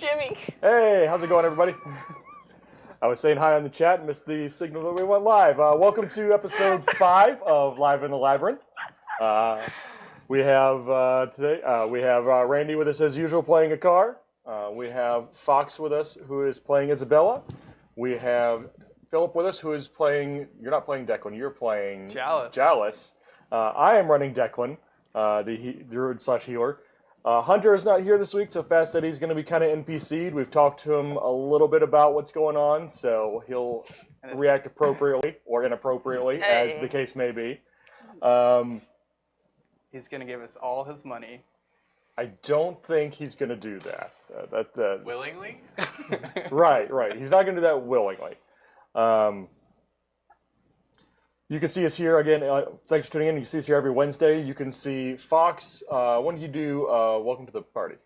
Jimmy. Hey, how's it going, everybody? I was saying hi on the chat and missed the signal that we went live. Welcome to episode 5 of Live in the Labyrinth. We have today. We have Randy with us as usual, playing a car. We have Fox with us, who is playing Isabella. We have Philip with us, who is playing. You're not playing Declan. You're playing Jalis. I am running Declan, the druid/healer. Hunter is not here this week, so Fast Eddie's going to be kind of NPC'd. We've talked to him a little bit about what's going on, so he'll react appropriately or inappropriately, as the case may be. He's going to give us all his money. I don't think he's going to do that. Willingly? Right. He's not going to do that willingly. You can see us here again. Thanks for tuning in. You can see us here every Wednesday. You can see Fox. When do you do Welcome to the Party?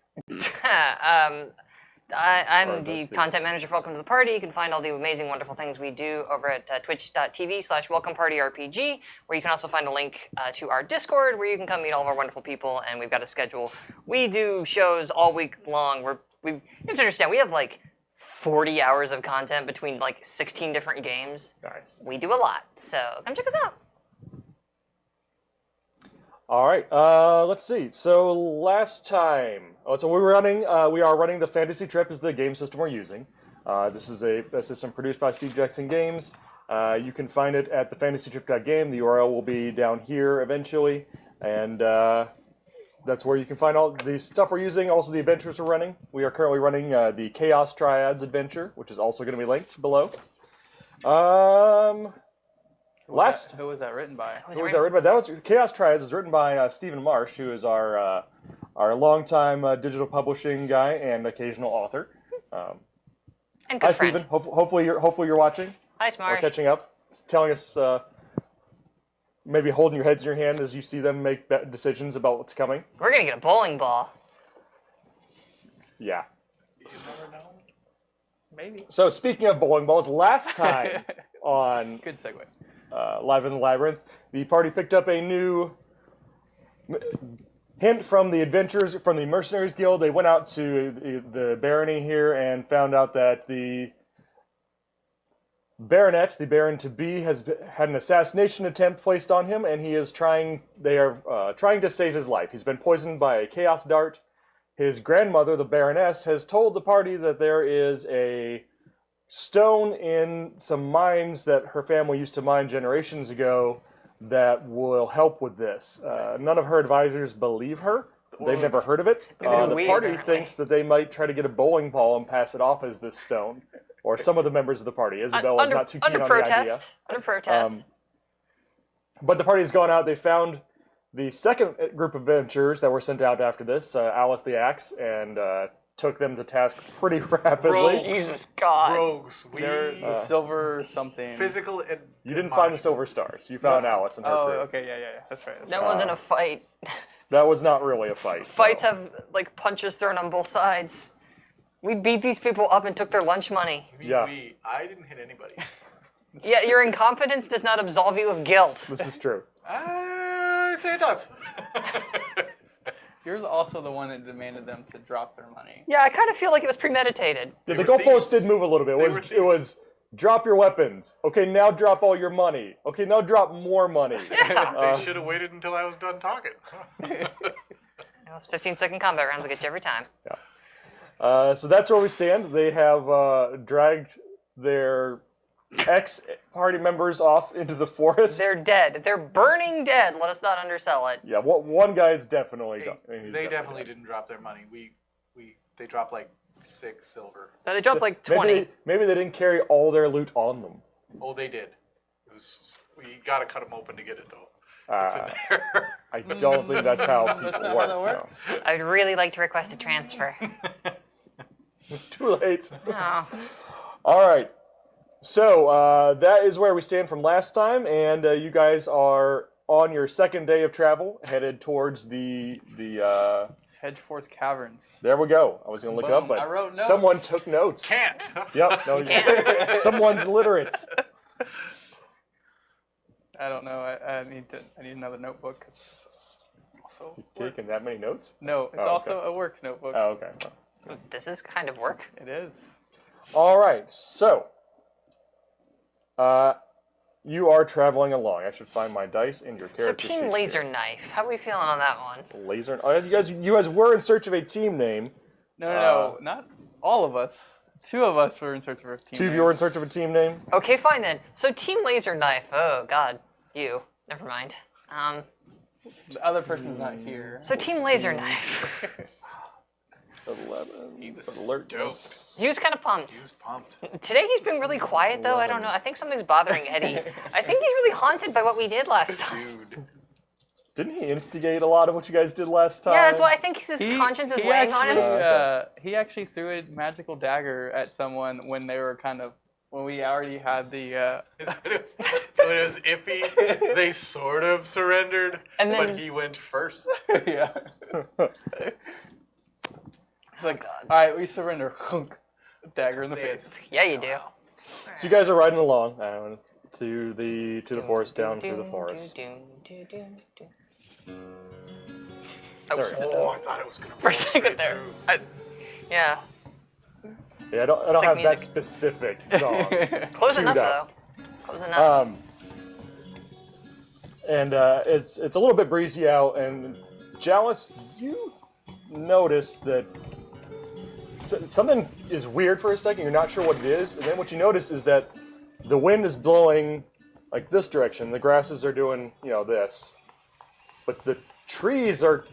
I'm the content manager for Welcome to the Party. You can find all the amazing, wonderful things we do over at twitch.tv/WelcomePartyRPG, where you can also find a link to our Discord, where you can come meet all of our wonderful people, and we've got a schedule. We do shows all week long. You have to understand, we have like 40 hours of content between like 16 different games. Nice. We do a lot, so come check us out. All right. Let's see. So last time, so we are running the Fantasy Trip is the game system we're using. This is a system produced by Steve Jackson Games. You can find it at thefantasytrip.game. The URL will be down here eventually, and that's where you can find all the stuff we're using. Also, the adventures we're running. We are currently running the Chaos Triads adventure, which is also going to be linked below. Who was that written by? That was Chaos Triads is written by Stephen Marsh, who is our longtime digital publishing guy and occasional author. And good hi, friend. Stephen. Hopefully you're watching. Hi, Smart. Or catching up, telling us, maybe holding your heads in your hand as you see them make decisions about what's coming. We're gonna get a bowling ball. Yeah. You never know. Maybe. So speaking of bowling balls, last time on Good segue. Live in the Labyrinth, the party picked up a new hint from the adventurers from the Mercenaries Guild. They went out to the barony here and found out that the Baronet, the Baron-to-be, has had an assassination attempt placed on him, and they are trying to save his life. He's been poisoned by a chaos dart. His grandmother, the Baroness, has told the party that there is a stone in some mines that her family used to mine generations ago that will help with this. None of her advisors believe her. They've never heard of it. The party thinks that they might try to get a bowling ball and pass it off as this stone. Or some of the members of the party. Isabella's not too keen on the idea. Under protest. But the party has gone out. They found the second group of adventurers that were sent out after this, Alice the Axe, and took them to task pretty rapidly. Rogues. Jesus God. Rogues. They're the silver something. Physical and You didn't find the Silver Stars. You found Alice and her crew. Okay, yeah. That's right. That wasn't a fight. That was not really a fight. Fights have like punches thrown on both sides. We beat these people up and took their lunch money. Yeah. I didn't hit anybody. Yeah, your incompetence does not absolve you of guilt. This is true. I say it does. You're also the one that demanded them to drop their money. Yeah, I kind of feel like it was premeditated. The were goalpost thieves. did move a little bit. It was drop your weapons. Okay, now drop all your money. Okay, now drop more money. They should have waited until I was done talking. Those 15-second combat rounds will get you every time. So that's where we stand. They have dragged their ex-party members off into the forest. They're dead. They're burning dead. Let us not undersell it. Yeah, one guy is definitely gone. They definitely didn't drop their money. They dropped like 6 silver. No, they dropped like 20. Maybe they didn't carry all their loot on them. Oh, they did. We gotta cut them open to get it though. It's in there. I don't think that's how people That's not work. how that works. No. I'd really like to request a transfer. Too late. Oh. All right. So that is where we stand from last time, and you guys are on your second day of travel, headed towards the Hedgeforth Caverns. There we go. I was going to look it up, Boom. but I wrote notes. someone took notes. Can't. Yep. No, someone's literate. I don't know. I need another notebook. 'Cause it's also Taking that many notes? no, it's Oh, also okay. a work notebook. Oh, okay. This is kind of work. It is. All right, so you are traveling along. I should find my dice in your So character Team sheets Laser here. Knife. How are we feeling on that one? Laser. Oh, you guys were in search of a team name. No, not all of us. 2 of us were in search of a team. 2 of you were in search of a team name. Okay, fine then. So Team Laser Knife. Oh God, you. Never mind. The other person's not here. So Team Laser Knife. 11. He was Alertness. He was kind of He pumped. was pumped. Today he's been really quiet though. I don't know. I think something's bothering Eddie. I think he's really haunted by what we did last time. Dude. Didn't he instigate a lot of what you guys did last time? Yeah, that's why I think his conscience is weighing on him. He actually threw a magical dagger at someone when they were when we already had the. It was iffy. They sort of surrendered, And then- but he went first. Yeah. It's like, all right, we surrender. Dagger in the face. Yeah, you do. So you guys are riding along to the forest, down through the forest. Oh, I thought it was gonna. For a second there. Yeah. Yeah, I don't Sick have that music. specific song. Close enough Queued up. though. Close enough. And it's a little bit breezy out, and Jalis, you notice that something is weird for a second. You're not sure what it is, and then what you notice is that the wind is blowing like this direction. The grasses are doing, this, but the trees are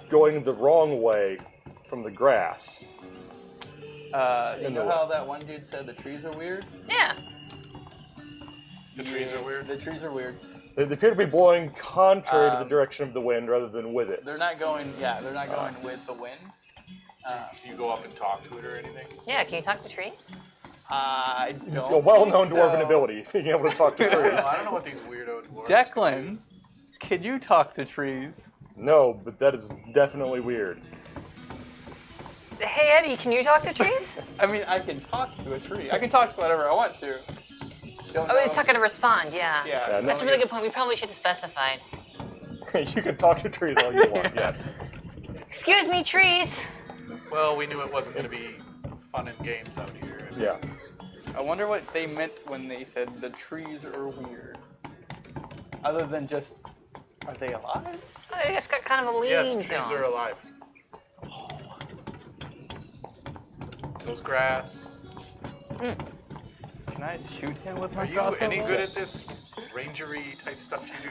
going the wrong way from the grass. You know how that one dude said the trees are weird? Yeah. The trees are weird. The trees are weird. They appear to be blowing contrary to the direction of the wind rather than with it. They're not going. Yeah, they're not going with the wind. Do you go up and talk to it or anything? Yeah, can you talk to trees? I don't. A well-known think dwarven so. ability, being able to talk to trees. I don't know what these weirdo dwarves. Declan, can you talk to trees? No, but that is definitely weird. Hey Eddie, can you talk to trees? I mean, I can talk to a tree. I can talk to whatever I want to. Don't Oh, know. it's not going to respond, yeah. Yeah. no, That's a really good point. We probably should have specified. You can talk to trees all you want, yes. Excuse me, trees. Well, we knew it wasn't going to be fun and games out here. Yeah. I wonder what they meant when they said the trees are weird. Other than just, are they alive? I just got kind of a lean Yes, zone. trees are alive. So's grass. Can I shoot him with my Are you crossbow? any good at this rangery type stuff you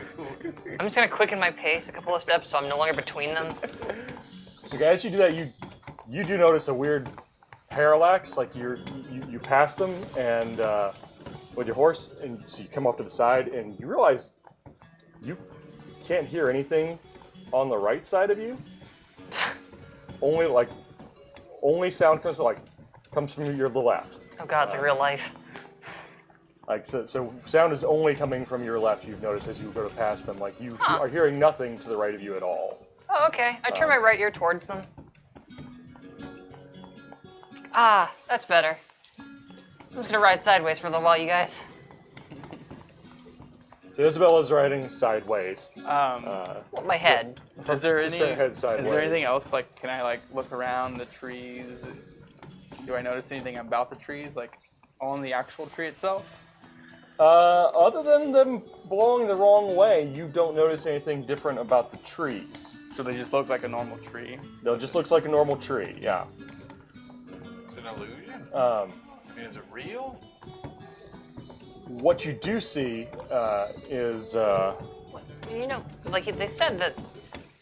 do? I'm just going to quicken my pace a couple of steps so I'm no longer between them. Okay, as you do that, you do notice a weird parallax, like you pass them and with your horse, and so you come off to the side and you realize you can't hear anything on the right side of you. Only sound comes from the left. Oh god, it's like real life. So sound is only coming from your left. You've noticed as you go to pass them, like you are hearing nothing to the right of you at all. Oh, okay. I turn my right ear towards them. Ah, that's better. I'm just gonna ride sideways for a little while, you guys. So Isabella's riding sideways. Well, my head. Is there Just any? her head Is sideways. there anything else? Like, can I look around the trees? Do I notice anything about the trees, like on the actual tree itself? Other than them blowing the wrong way, you don't notice anything different about the trees. So they just look like a normal tree. No, it just looks like a normal tree, yeah. It's an illusion? Um, I mean, is it real? what you do see is... You know, like they said that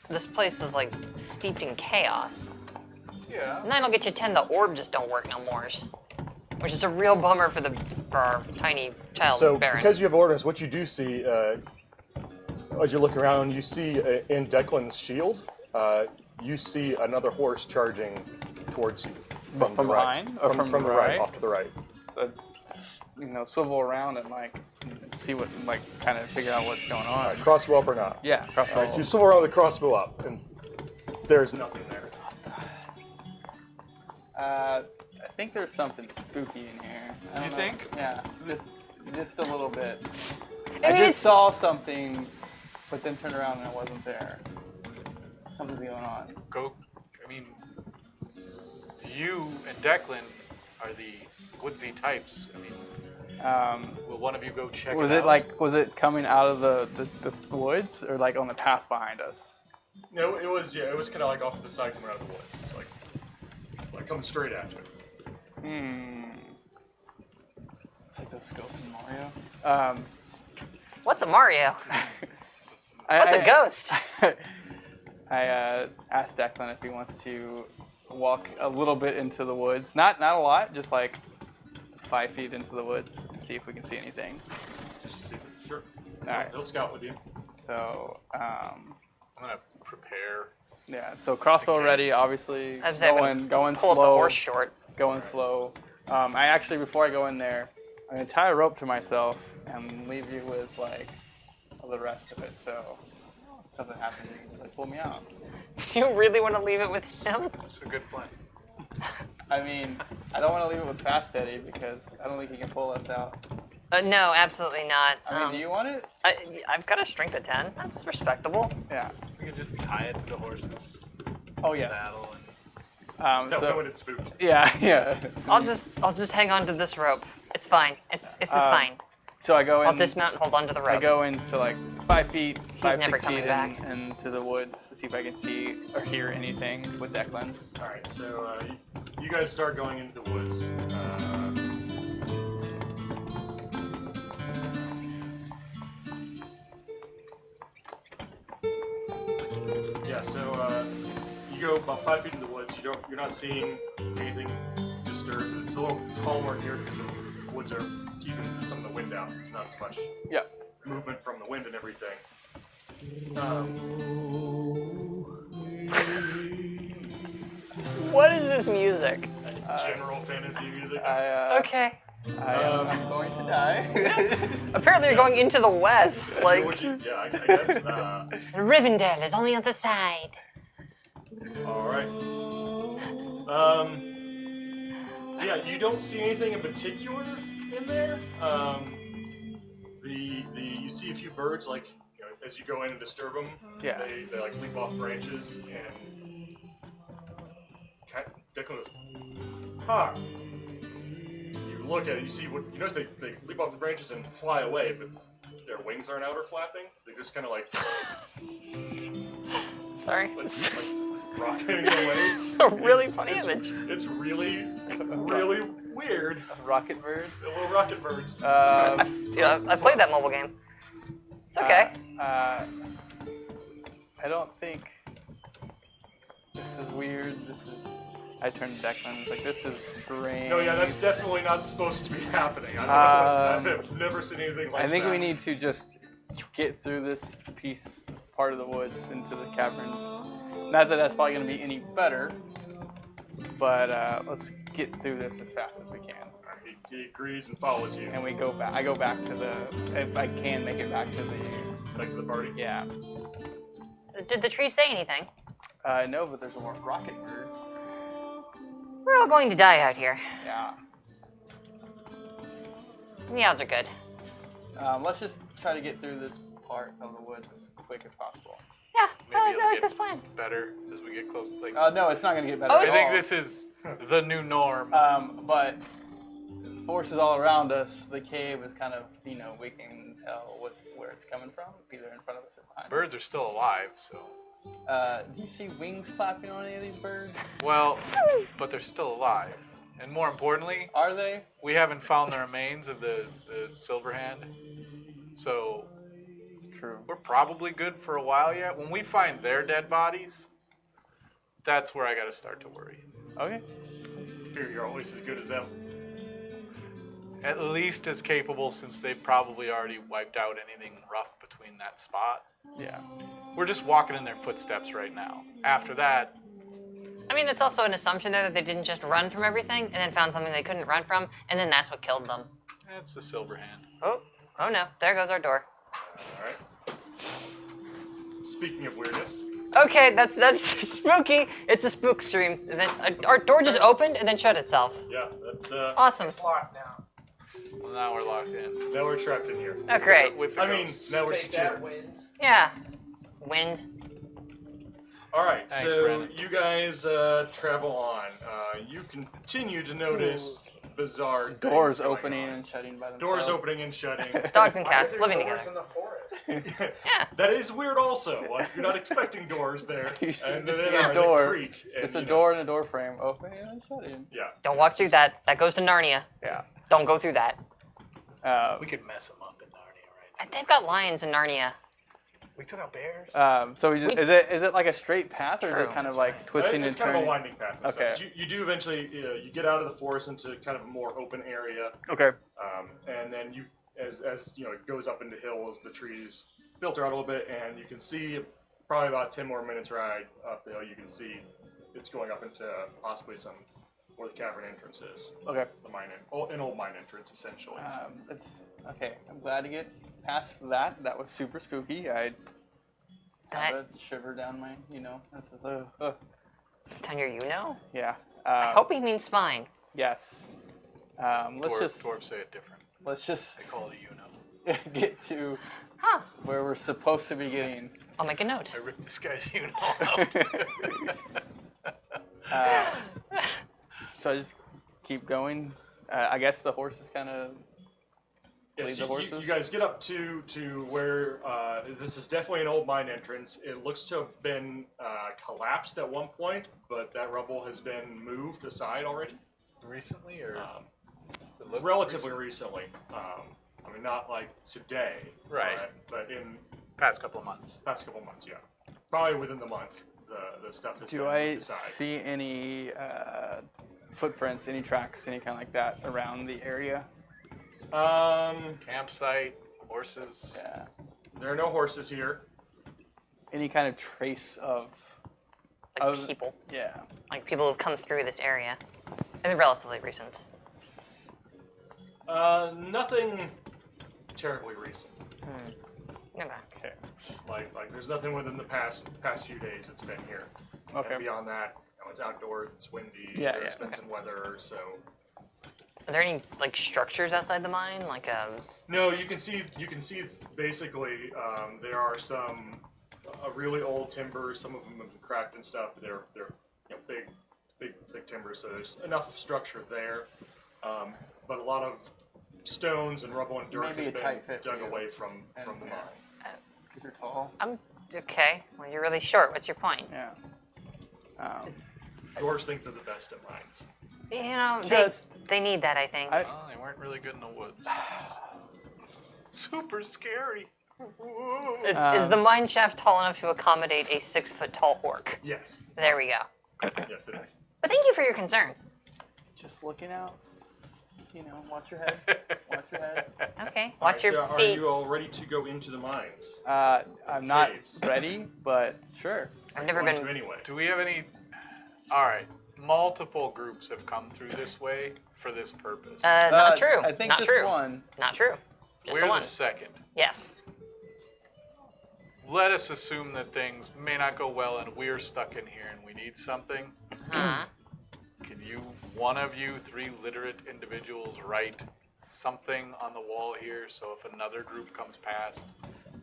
this place is like steeped in chaos. Yeah. And then I'll get you 10, the orb just don't work no more. Which is a real bummer for our tiny child So, Baron. because you have orders, what you do see, as you look around, you see in Declan's shield, you see another horse charging towards you from From the right. behind? Or from the the right, right? off to the right. Swivel around and see what, kind of figure out what's going on. Crossbow up or not? Yeah, crossbow. All right, so you swivel around with the crossbow up, and there's nothing there. I think there's something spooky in here. I don't You know. think? Yeah, just a little bit. I I mean, just it's- saw something, but then turned around and it wasn't there. Something's going on. Go. I mean, do you and Declan are the woodsy types. I mean, will one of you go check Was it it out? was it coming out of the woods or like on the path behind us? No, it was kind of like off to the side coming out of the woods, like coming straight at you. It's like those ghosts in Mario. What's a Mario? What's a ghost? I asked Declan if he wants to walk a little bit into the woods. Not a lot, just like 5 feet into the woods and see if we can see anything. Just to see. Sure. All right. He'll scout with you. So, I'm gonna prepare. yeah. So crossbow in ready, case. obviously. I was saying, Going pull up the slow. horse short. Going slow. I actually, before I go in there, I'm gonna tie a rope to myself and leave you with like the rest of it. So if something happens, you can just like pull me out. You really want to leave it with him? It's a good plan. I mean, I don't want to leave it with Fast Eddie because I don't think he can pull us out. No, absolutely not. I mean, do you want it? I've got a strength of 10. That's respectable. Yeah. We can just tie it to the horse's Oh yes. saddle. No, so, when it's spooked. yeah. I'll just hang on to this rope. It's fine. It's fine. So I go in. I'll dismount and hold on to the rope. I go into like 5 feet, never 6 coming feet back. into the woods to see if I can see or hear anything with Declan. All right, so you guys start going into the woods. So you go about 5 feet in the woods. You're not seeing anything disturbed. It's a little calmer here because the woods are keeping some of the wind out, so there's not as much Yeah. movement from the wind and everything. What is this music? General fantasy music. Okay. I'm going to die. Apparently you're going into the west. Like, I guess. Rivendell is on the other side. All right. So yeah, you don't see anything in particular in there. You see a few birds like as you go in and disturb them. Yeah. They like leap off branches and Declan goes, "Huh." You look at it, you notice they leap off the branches and fly away, but their wings aren't out or flapping. They just kind of like Sorry. rocketing away. It's a really funny image. It's really weird. Rocket bird. The little rocket birds. I played that mobile game. It's okay. I don't think this is weird. I turned to Declan and was like, this is strange. No, yeah, that's definitely not supposed to be happening. I've never seen anything like that. I think we need to just get through this part of the woods into the caverns. Not that that's probably going to be any better, but let's get through this as fast as we can. He agrees and follows you. And we go back. I go back to if I can make it back to the party? Yeah. Did the tree say anything? No, but there's more rocket birds. We're all going to die out here. Yeah. The odds are good. Let's just try to get through this part of the woods as quick as possible. Yeah, Maybe I it'll like get this plan. better as we get close. Like, No, it's not going to get better Oh, at I think all. this is the new norm. But forces all around us. The cave is kind of, we can tell where it's coming from, either in front of us or behind. Birds are still alive, so. Do you see wings flapping on any of these birds? Well, but they're still alive. And more importantly, Are they? we haven't found the remains of the silver hand. So It's true. we're probably good for a while yet. When we find their dead bodies, that's where I gotta start to worry. Okay. You're always as good as them. At least as capable, since they've probably already wiped out anything rough between that spot. Yeah. We're just walking in their footsteps right now. After that, I mean, it's also an assumption there that they didn't just run from everything and then found something they couldn't run from, and then that's what killed them. it's the silver hand. Oh no, there goes our door. All right. Speaking of weirdness. Okay, that's spooky. It's a spook stream. And then our door just opened and then shut itself. Yeah, that's Awesome. Locked now. Well, now we're locked in. now we're trapped in here. Oh, great. With the I mean, ghosts. now we're Take secure. that wind. Yeah. Wind. All right, Thanks, so Brandon. you guys travel on. You continue to notice bizarre things Doors going opening on. and shutting by themselves. Doors opening and shutting. Dogs and cats living doors together. in the forest. Yeah. That is weird also. Like, you're not expecting doors there. You see- And you then see a they door. creak. And, It's a you know, door and a door frame opening and shutting. Yeah. Don't walk through that. That goes to Narnia. Yeah. Don't go through that. We could mess them up in Narnia, right? And they've got lions in Narnia. We took out bears. So is it like a straight path, or is True. it kind of like twisting It's and kind of turning? a winding path. and Okay. stuff. You do eventually, you get out of the forest into kind of a more open area. Okay. And then you, as you know, it goes up into hills, the trees filter out a little bit, and you can see probably about 10 more minutes ride up the hill. You can see it's going up into possibly where the cavern entrance is. Okay. The mine, an old mine entrance, essentially. It's okay. I'm glad to get past that. That was super spooky. I have a shiver down my, this is Down your yeah. I hope he means spine. Yes. Dwarves say it different. Let's just They call it a get to where we're supposed to be getting. I'll make a note. I ripped this guy's out. So I just keep going. I guess the horses kind of Yeah, lead so the horses. you guys get up to where this is definitely an old mine entrance. It looks to have been collapsed at one point, but that rubble has been moved aside already. Recently, or Relatively recently. I mean, not like today. Right. But in past couple of months. past couple months, yeah. Probably within the month, the stuff has Do been I moved aside. see any footprints, any tracks, anything like that around the area? Campsite, horses. Yeah. There are no horses here. Any kind of trace of Like people. Yeah. Like people who've come through this area. It's relatively recent. Nothing terribly recent. Okay. Okay. Like there's nothing within the past few days that's been here. Okay. And beyond that, it's outdoors, it's windy, Yeah, there's yeah, been some weather, so. Are there any like structures outside the mine? Like No, you can see it's basically there are some really old timbers. Some of them have been cracked and stuff. But they're big thick timbers. So there's enough structure there, but a lot of stones and rubble and dirt Maybe has a been tight fit for dug you. away from the And- mine. Because you're tall. I'm okay. Well, you're really short. What's your point? Yeah. Dwarves think they're the best at mines. You know, Just- they need that. I think. Oh, they weren't really good in the woods. Super scary. Is the mine shaft tall enough to accommodate a 6-foot tall orc? Yes, There we go. yes it is. But thank you for your concern. Just looking out. Watch your head. Watch your head. Okay. All right, Watch your so feet. Are you all ready to go into the mines? I'm not Caves. ready, but sure. I've never Going been. to anyway. Do we have any? All right. Multiple groups have come through this way for this purpose. Not true. I think not just true. one. Not true. Just We're the the one. second. Yes. Let us assume that things may not go well and we're stuck in here and we need something. Uh-huh. Can one of you, 3 literate individuals, write something on the wall here so if another group comes past,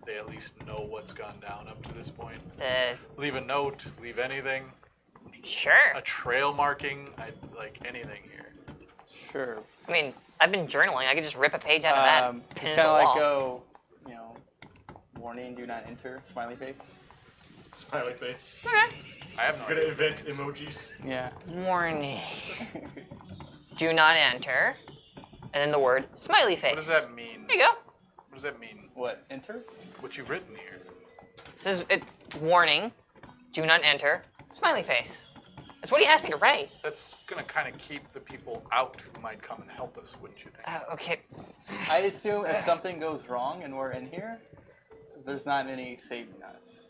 they at least know what's gone down up to this point? Leave a note, leave anything, Sure. a trail marking, like anything here. Sure. I mean, I've been journaling. I could just rip a page out of that. It's Pin it kind to of the like wall. warning, do not enter, smiley face. Smiley face. I have no Good idea. event emojis. Yeah. Warning. Do not enter. And then the word smiley face. What does that mean? There you go. What does that mean? What? Enter? What you've written here? This is it. Warning. Do not enter. Smiley face. That's what he asked me to write. That's gonna kind of keep the people out who might come and help us, wouldn't you think? Okay. I assume if something goes wrong and we're in here, there's not any saving us.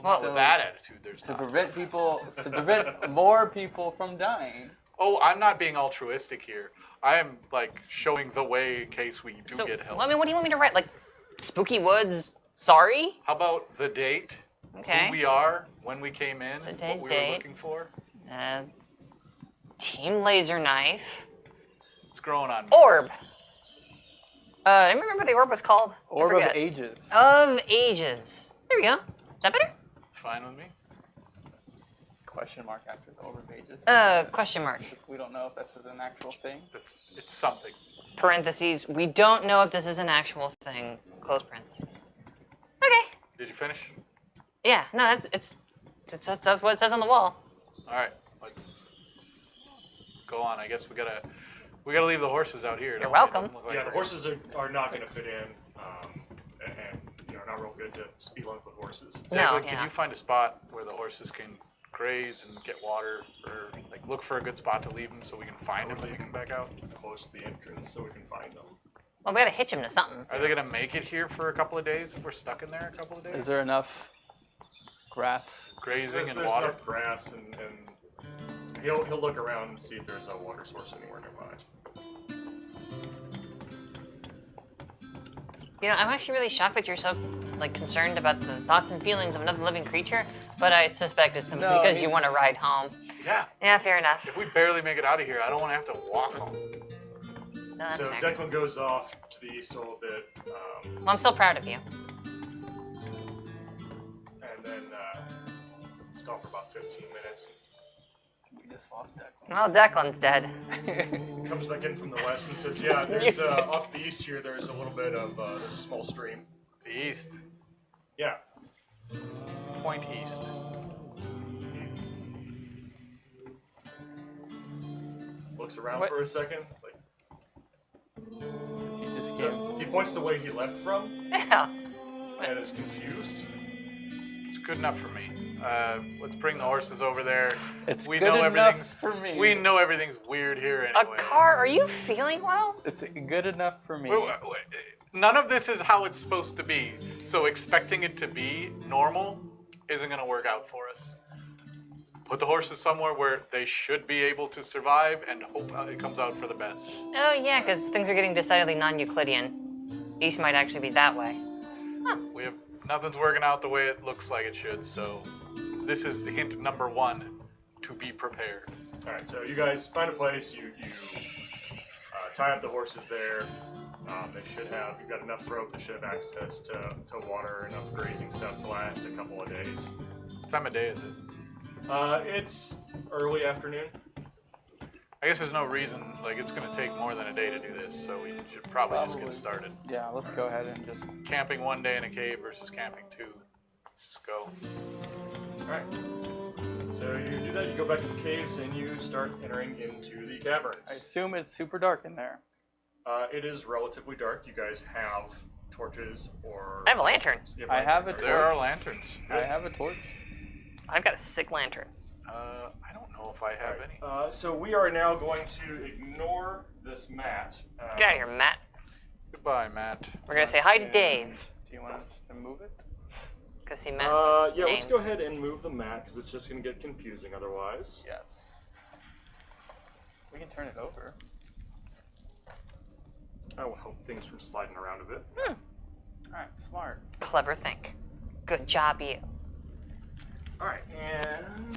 Well, So- With that attitude, there's To not. prevent more people from dying. Oh, I'm not being altruistic here. I am like showing the way in case we do so, get help. well, I mean, what do you want me to write? Like, spooky woods. Sorry. How about the date? Okay. Who we are, when we came in, Today's what we date. were looking for. Team laser knife. It's growing on me. Orb. I don't remember what the orb was called. I Orb of forget. Ages. Of ages. There we go. Is that better? It's fine with me. question mark after the over pages. Question mark. Because we don't know if this is an actual thing. It's something. Parentheses. We don't know if this is an actual thing. Close parentheses. Okay. Did you finish? Yeah. No, that's what it says on the wall. All right, let's go on. I guess we gotta leave the horses out here. You're welcome. Yeah, the horses are not going to fit in, and not real good to speed along with horses. No, Declan, yeah. can you find a spot where the horses can graze and get water, or like look for a good spot to leave them so we can find them when we come back out? Close to the entrance so we can find them. Well, we gotta hitch him to something. Are they gonna make it here for a couple of days if we're stuck in there a couple of days? Is there enough grass? grazing and There's water? enough grass, and he'll look around and see if there's a water source anywhere nearby. You know, I'm actually really shocked that you're so concerned about the thoughts and feelings of another living creature, but I suspect it's simply No, I because mean- you want to ride home. Yeah. Yeah, fair enough. If we barely make it out of here, I don't want to have to walk home. No, that's So fair. Declan goes off to the east a little bit, Well, I'm still proud of you. and then it's gone for about 15 minutes. We just lost Declan. Well, Declan's dead. Comes back in from the west and says, "Yeah, there's music. off to the east here. There's a little bit of there's a small stream. The east. Yeah, Point east. looks around What? for a second. Like He just came. he points the way he left from, Yeah. and is confused. It's good enough for me. Let's bring the horses over there. It's we good know enough everything's for me. We know everything's weird here A anyway. car? Are you feeling well? It's good enough for me. None of this is how it's supposed to be. So expecting it to be normal isn't going to work out for us. Put the horses somewhere where they should be able to survive and hope it comes out for the best. Oh, yeah, because things are getting decidedly non-Euclidean. East might actually be that way. We have nothing's working out the way it looks like it should. So this is the hint number 1: to be prepared. All right, so you guys find a place. You tie up the horses there. You've got enough rope. They should have access to water, enough grazing stuff to last a couple of days. What time of day is it? It's early afternoon. I guess there's no reason, it's going to take more than a day to do this, so we should probably just get started. Yeah, let's go ahead and just. Camping 1 day in a cave versus camping 2. Let's just go. All right. So you do that. You go back to the caves and you start entering into the I caverns. assume it's super dark in there. It is relatively dark. You guys have torches or. I have a lantern. You I have a lanterns. There are lanterns. I have a torch. I've got a sick lantern. I don't know if I have any. So we are now going to ignore this mat. Get out of here, Matt. Goodbye, Matt. We're going to say hi to Dave. Do you want us to move it? Because see, Matt's Yeah, let's name. go ahead and move the mat because it's just going to get confusing otherwise. Yes. We can turn it over. That will help things from sliding around a bit. All right, smart. Clever think. Good job, you. All right, and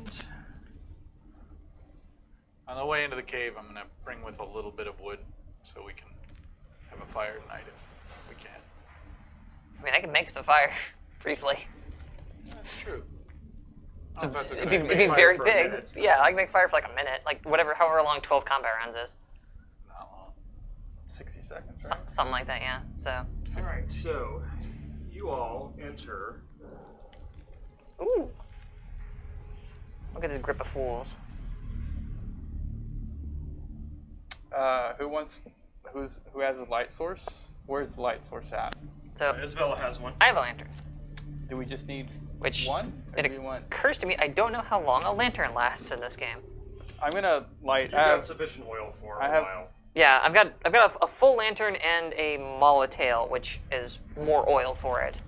On the way into the cave, I'm going to bring with a little bit of wood so we can have a fire tonight if we can. I mean, I can make us a fire, briefly. That's true. I don't know if that's a good It'd be idea. fire very for a big. minute. Yeah, I can make fire for like a minute. However long 12 combat rounds is. Not long. 60 seconds, right? Something like that, yeah. So, all right, so you all enter. ooh. Look at this group of fools. Who has a light source? Where's the light source at? So, Isabella has one. I have a lantern. Do we just need Which one? Or it do we want? occurs to me, I don't know how long a lantern lasts in this game. I'm gonna light. You've got sufficient oil for a while. Yeah, I've got a full lantern and a Molotale, which is more oil for it.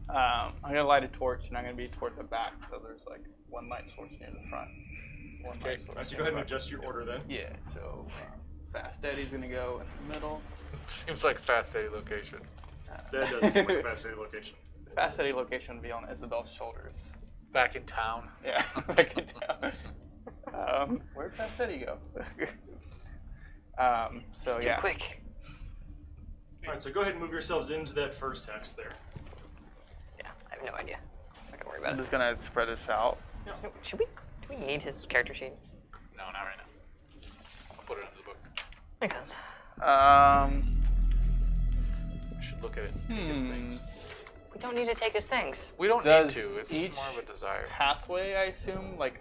I'm gonna light a torch, and I'm gonna be toward the back, so there's one light source near the front. One Okay, light source. so near go ahead the and back. adjust your order then. Yeah. So Fast Eddie's gonna go in the middle. Seems like a fast Eddie location. That does seem like a fascinating location. Fast Eddie location would be on Isabel's shoulders. Back in town. Yeah. Back in town. Where'd Fast Eddie go? So It's too yeah. quick. All right, so go ahead and move yourselves into that first hex there. Yeah, I have no idea. I'm not gonna worry about I'm it. just gonna spread this out. Should we? Do we need his character sheet? No, not right now. I'll put it into the book. Makes sense. We should look at it and take his things. We don't need to take his things. We don't Does need to. It's each more of a desire. pathway, I assume, like,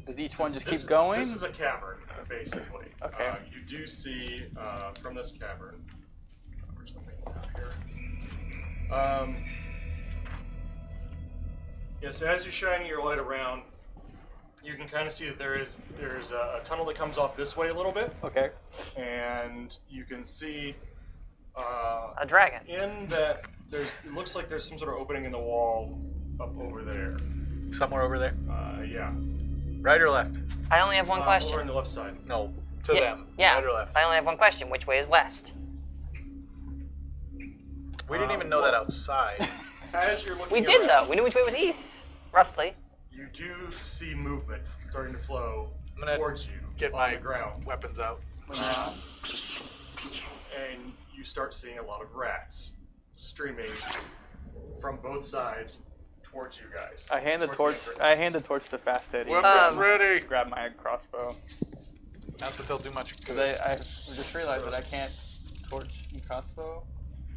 does each one just keep going? This is a cavern, basically. Okay. You do see from this cavern. Where's the thing out here? Yeah. So as you're shining your light around, you can kind of see that there's a tunnel that comes off this way a little bit, Okay. and you can see A dragon. in that it looks like there's some sort of opening in the wall up over there. Somewhere over there. Yeah. Right or left? I only have one Over on question. the left side. No, to them. Yeah. Right or left? I only have one question. Which way is west? We didn't even know that outside. As you're looking We did around, though. We knew which way was east, roughly. you do see movement starting to flow I'm gonna towards you Get on my the ground. weapons out. And you start seeing a lot of rats streaming from both sides towards you guys. I hand the Towards torch. the I entrance. hand the torch to Fast Eddie. Weapons ready. Grab my crossbow. Not that they'll do much good. Because I just realized that I can't torch and crossbow.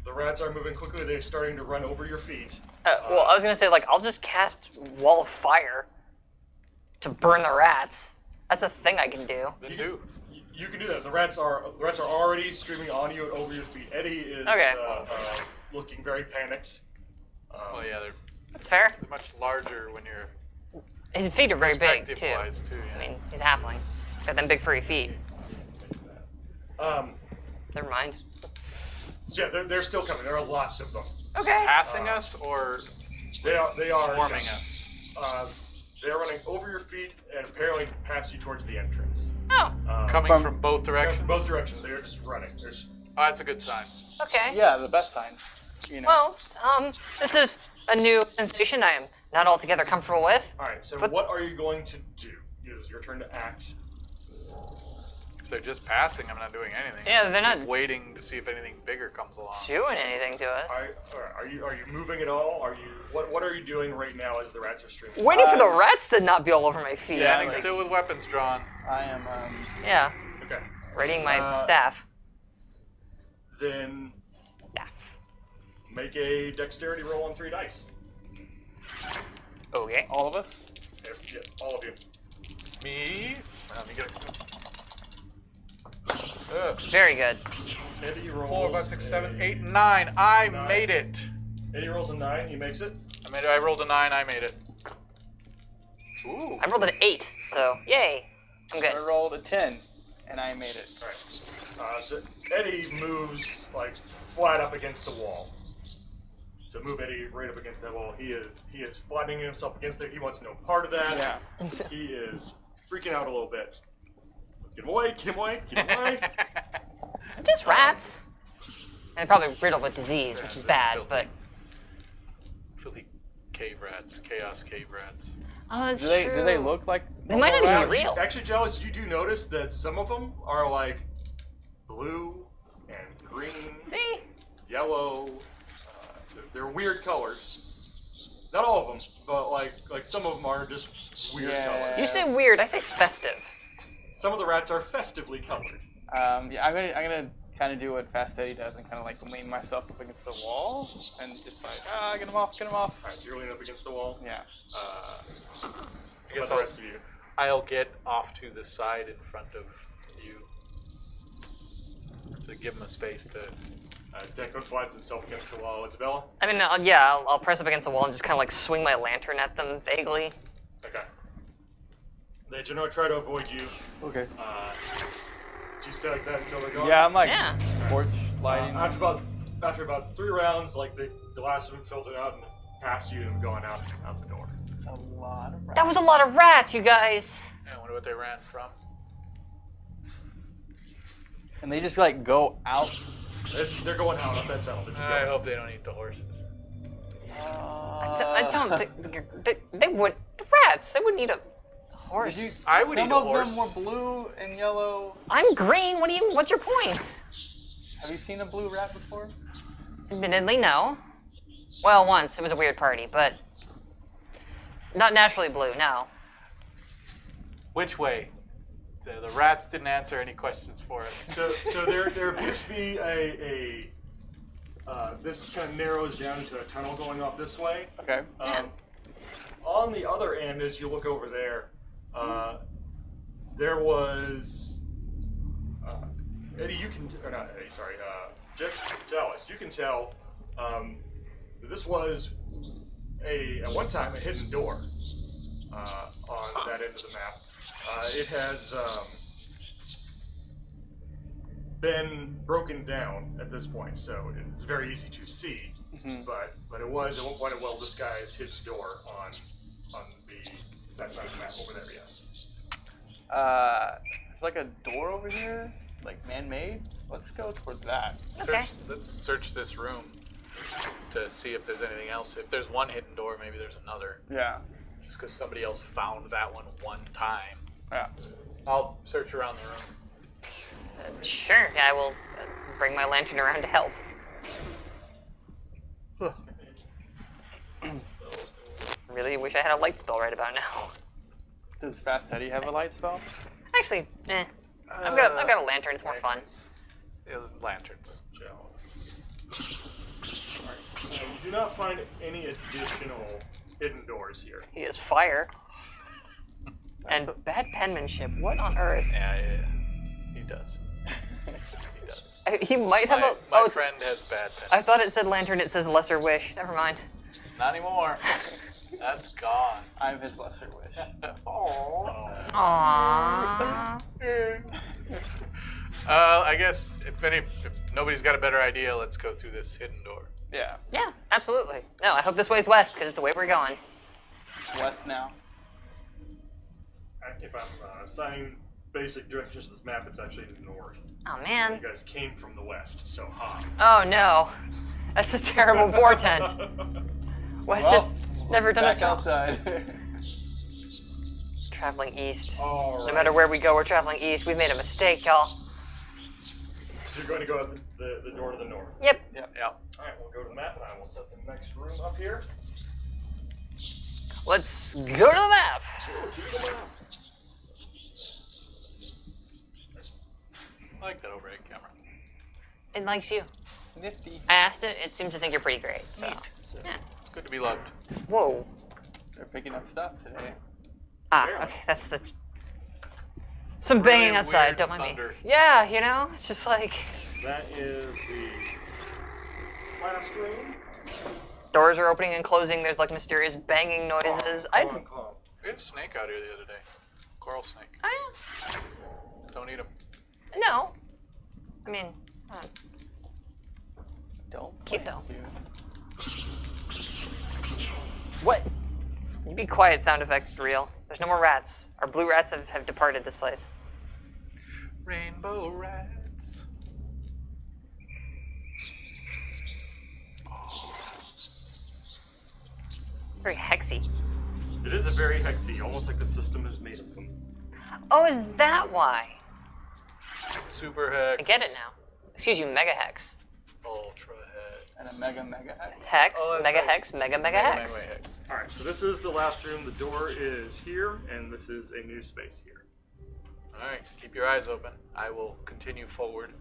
The rats are moving quickly. They're starting to run over your feet. Well, I was gonna say like I'll just cast wall of fire to burn the rats. That's a thing I can do. Then do. You can do that. The rats are already streaming on you and over your feet. Eddie is Okay. looking very panicked. Well, yeah, they're That's fair. much larger when you're His feet are very big too. perspective-wise too. I Yeah. mean, he's a halfling. Got them big furry feet. Never mind. Yeah, they're still coming. There are lots of them. Okay. Passing us or They are swarming us? They are running over your feet and apparently past you towards the entrance. Oh. Coming from both They're directions? from both directions. They are just running. Oh, that's a good sign. Okay. Yeah, the best time. You know. Well, this is a new sensation I am not altogether comfortable with. All right. So But- what are you going to do? It is your turn to act. If they're just passing, I'm not doing anything. Yeah, they're not I'm waiting to see if anything bigger comes along. doing anything to us. Are you moving at all? Are you what are you doing right now as the rats are streaming? Waiting for the rats to not be all over my feet. Yeah, Standing like- still with weapons drawn. I am. Yeah. Okay. Readying my staff. Then Staff. make a dexterity roll on 3 dice. Okay. All of us. Yeah, all of you. Me? Let me get Very good. Eddie rolls 4, 5, 6, 7, a- 8, 9. I 9. made it. Eddie rolls a 9. He makes it. I rolled a 9. I made it. Ooh. I rolled an 8, so yay. I'm I good. rolled a 10, and I made it. All right. So Eddie moves like flat up against the wall. So move Eddie right up against that wall. He is flattening himself against there. He wants no part of that. Yeah. He is freaking out a little bit. Get him away! Get him away! Get him away! Just rats. And probably riddled with disease, which is bad, but. Filthy cave rats. Chaos cave rats. Oh, that's Do true. they look like? They might not even normal be rats? real. Actually, Jealous, you do notice that some of them are like blue and green, See? yellow. They're weird colors. Not all of them, but like some of them are just weird Yeah. colors. You say weird, I say festive. Some of the rats are festively colored. Yeah, I'm gonna kind of do what Fast Eddie does and kind of like lean myself up against the wall and just like get him off, get him off. All right, so you're leaning up against the wall. Yeah. I guess the I'll- rest of you. I'll get off to the side in front of you to give him a space to. Deco slides himself against the wall. Isabella? I mean, yeah, I'll press up against the wall and just kind of like swing my lantern at them vaguely. Okay. They generally try to avoid you. Okay. Do you stay like that until they're gone? Yeah, I'm like Yeah. torch lighting. After about 3 rounds, like the last of them filtered out and past you and gone out the door. That's a lot of rats. That was a lot of rats, you guys. I wonder what they ran from. And they just like go out. They're going out of that tunnel. They're just I going. hope they don't eat the horses. I don't think they would. The rats, they wouldn't eat a horse. I would eat a Some of horse. them were blue and yellow. I'm green. What's your point? Have you seen a blue rat before? Admittedly, no. Well, once. It was a weird party, but not naturally blue, no. Which way? The rats didn't answer any questions for us. So there appears to be a this kind of narrows down to a tunnel going up this way. Okay. On the other end, as you look over there, there was Eddie. You can or not Eddie. Sorry, Dallas. You can tell this was at one time a hidden door on that end of the map. It has been broken down at this point, so it's very easy to see. But it was at one point a well-disguised hidden door on that side of the map over there. Yes. There's like a door over here, like man-made. Let's go towards that. Let's search this room to see if there's anything else. If there's one hidden door, maybe there's another. Yeah. Just because somebody else found that one time. Yeah. I'll search around the room. Sure, I will bring my lantern around to help. Really wish I had a light spell right about now. Does Fast Teddy have a light spell? Actually, I've got a lantern. It's more fun. Yeah, lanterns. You do not find any additional hidden doors here. He has fire. And bad penmanship. What on earth? Yeah, he does. He does. He might have My friend has bad pen. I thought it said lantern. It says lesser wish. Never mind. Not anymore. That's gone. I'm his lesser wish. Aww. I guess if nobody's got a better idea, let's go through this hidden door. Yeah. Yeah, absolutely. No, I hope this way's west because it's the way we're going. West now. If I'm assigning basic directions to this map, it's actually north. Oh man. You guys came from the west, so ha. Oh no, that's a terrible portent. West has never done us Back wrong. outside. Traveling east. All right. No matter where we go, we're traveling east. We've made a mistake, y'all. So you're going to go out the door to the north. Yep. Yeah. All right, we'll go to the map, and I will set the next room up here. Let's go to the map. Go to the map. I like that overhead camera. It likes you. Nifty. I asked it. It seems to think you're pretty great. So. Yeah. It's good to be loved. Whoa. They're picking up stuff today. Ah, okay. That's the. Some banging Really outside. weird Don't mind thunder. me. Yeah, you know, it's just like That is the last room. doors are opening and closing. There's like mysterious banging noises. Come on. We had a snake out here the other day. Coral snake. I Don't eat him. no. I mean, Don't. Cute play, though. dude. what? You be quiet. Sound effects real. There's no more rats. Our blue rats have departed this place. Rainbow rats. Very hexy. It is a very hexy, almost like the system is made of them. Oh, is that why? Super hex. I get it now. Excuse you, mega hex. Ultra hex. And a mega hex. Hex, Oh, that's mega right. hex, mega hex. hex. All right, so this is the last room. The door is here, and this is a new space here. All right, keep your eyes open. I will continue forward.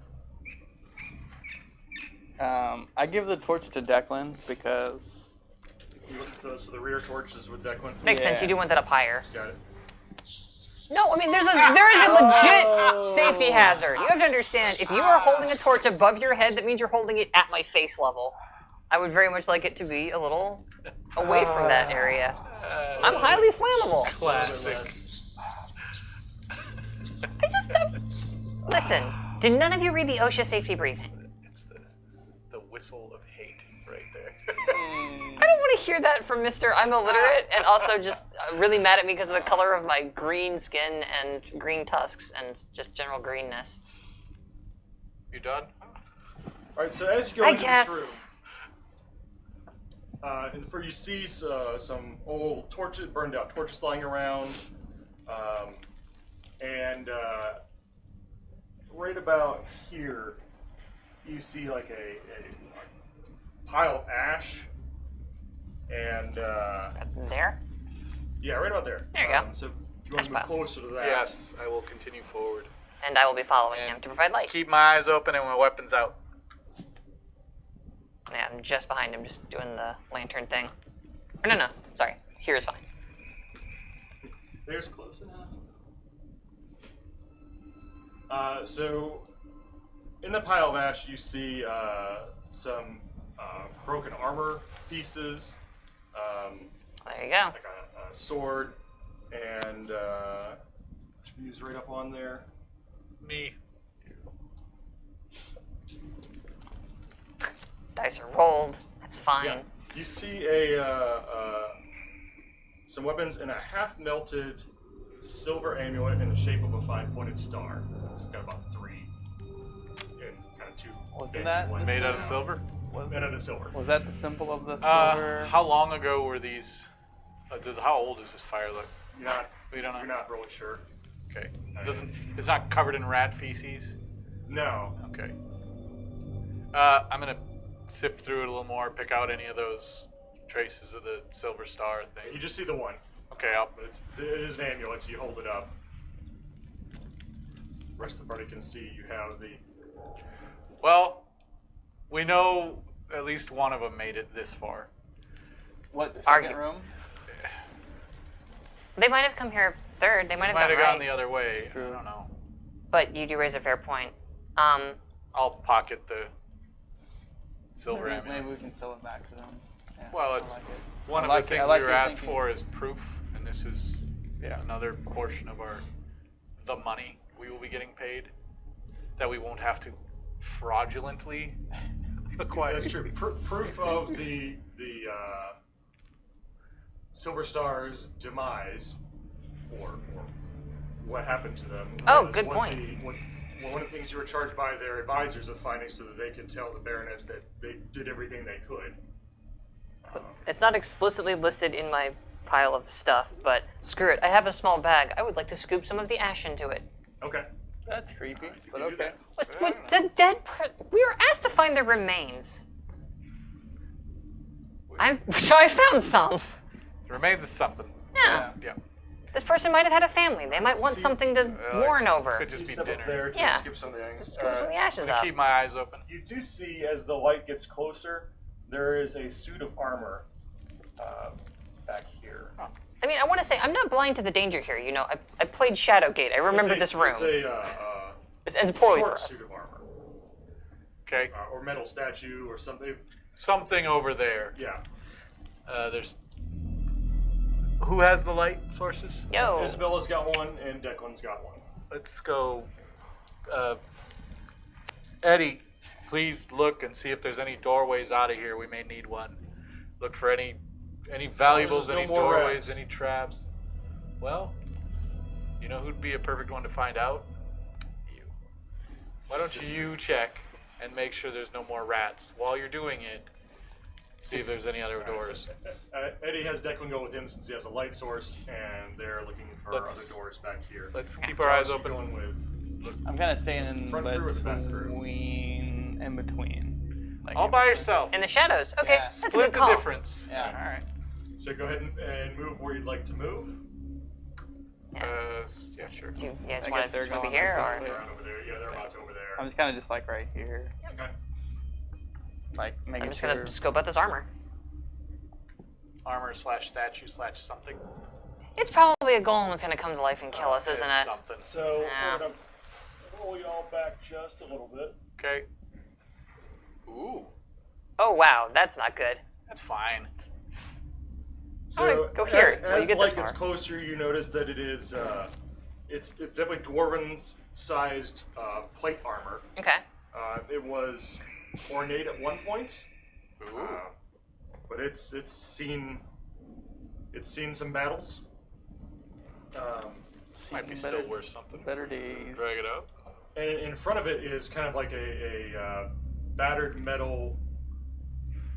I give the torch to Declan because So the rear torch is with Declan. Makes sense. You do want that up higher. Got it. No, I mean there is a legit safety hazard. You have to understand. If you are holding a torch above your head, that means you're holding it at my face level. I would very much like it to be a little away from that area. I'm highly flammable. Classic. I just don't. Listen, did none of you read the OSHA safety briefing? It's the whistle of hate right there. I don't want to hear that from Mr. I'm illiterate and also just really mad at me because of the color of my green skin and green tusks and just general greenness. You done? All right, so as you go I into guess. this room, and you see some old torches, burned out torches lying around, and right about here, you see like a pile of ash, and There? yeah, right about there. There you go. So if You want to move Ash pile. closer to that? Yes, I will continue forward. And I will be following him And to provide light. Keep my eyes open and my weapons out. Yeah, I'm just behind him, just doing the lantern thing. Or no, sorry. Here is fine. There's close enough. So, in the pile of ash, you see some broken armor pieces, There you go. like a sword, and attributes right up on there. Me. Dice are rolled. That's fine. Yeah. You see some weapons and a half-melted silver amulet in the shape of a five-pointed star. It's got about 3 and kind of 2. Wasn't big that ones. Made out of silver? Made out of silver. Was that the symbol of the silver? How long ago were these? How old is this fire look? We don't know. You're not really sure. Okay. It's not covered in rat feces? No. Okay. I'm gonna sift through it a little more, pick out any of those traces of the silver star You thing. just see the one. Okay, It is an amulet, so you hold it up. The rest of the party can see you have the... well, we know at least one of them made it this far. What, the second Argu- room? They might have come here third. They might have Might have gone gone right. the other way. True. I don't know. But you do raise a fair point. I'll pocket the silver Maybe, amulet. maybe we can sell it back to them. Yeah, Well, I it's like it. one I of like the it. I things like we were your asked thinking. for is proof, and this is another portion of the money we will be getting paid that we won't have to fraudulently acquire. That's true. Proof of the Silver Star's demise, or what happened to them. Oh, was good one point. One of the things you were charged by their advisors of finding, so that they could tell the Baroness that they did everything they could. It's not explicitly listed in my pile of stuff, but screw it. I have a small bag. I would like to scoop some of the ash into it. Okay. That's creepy, but do okay. that. What the dead we were asked to find their remains. So I found some. The remains is something. Yeah. Yeah. This person might have had a family. They might want something to mourn over. Could just You be step up dinner. there to Yeah. skip some things. Just scoop some of the ashes I up. keep my eyes open. You do see, as the light gets closer, there is a suit of armor back here. I mean, I want to say I'm not blind to the danger here. You know, I played Shadowgate. I remember this room. It's It's poorly for short us. suit of armor, Okay. or metal statue, or something. Something over there. Yeah. There's. Who has the light sources? Yo. Isabella's got one, and Declan's got one. Let's go. Eddie, please look and see if there's any doorways out of here. We may need one. Look for any valuables, there's no any more doorways, rats. any traps. Well, you know who'd be a perfect one to find out? You. Why don't you check and make sure there's no more rats while you're doing it? See if there's any other doors. Eddie has Declan go with him since he has a light source, and they're looking for Let's- other doors back here. Let's keep our eyes Josh, you open. going with I'm kind of staying in Front crew or the back crew? between. Like, All by yourself. In the shadows. Okay, Yeah. that's a Split good the call. difference. Yeah. All right. So go ahead and move where you'd like to move. Yeah, sure. Do you guys I want guess to they're just be going here, like or this way. Around over there. Yeah, they're about over there. I'm just kind of just like right here, Okay. like making I'm just sure. gonna scope out this armor. Armor / statue / something. It's probably a golem that's gonna come to life and kill us, isn't It's it? something. So Yeah. we're gonna roll y'all back just a little bit. Okay. Ooh, Oh wow, that's not good. that's fine. So wanna go here. When you As the get light this gets far. closer, you notice that it is it's definitely dwarven-sized plate armor. Okay. It was ornate at one point, Ooh. but it's seen some battles. Might be better- still worth something. better days. Drag it up. And in front of it is kind of like a battered metal,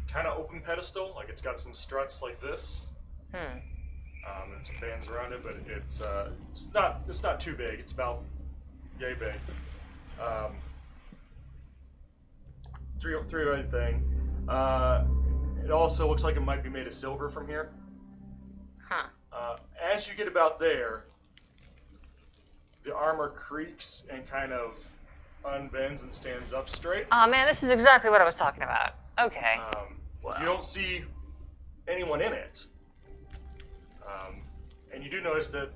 kind of open pedestal. Like it's got some struts like this, and some bands around it. But it's not too big. It's about yay big. Three-eyed thing. It also looks like it might be made of silver from here. Huh. As you get about there, the armor creaks and kind of unbends and stands up straight. Oh man, this is exactly what I was talking about. Okay. You don't see anyone in it. And you do notice that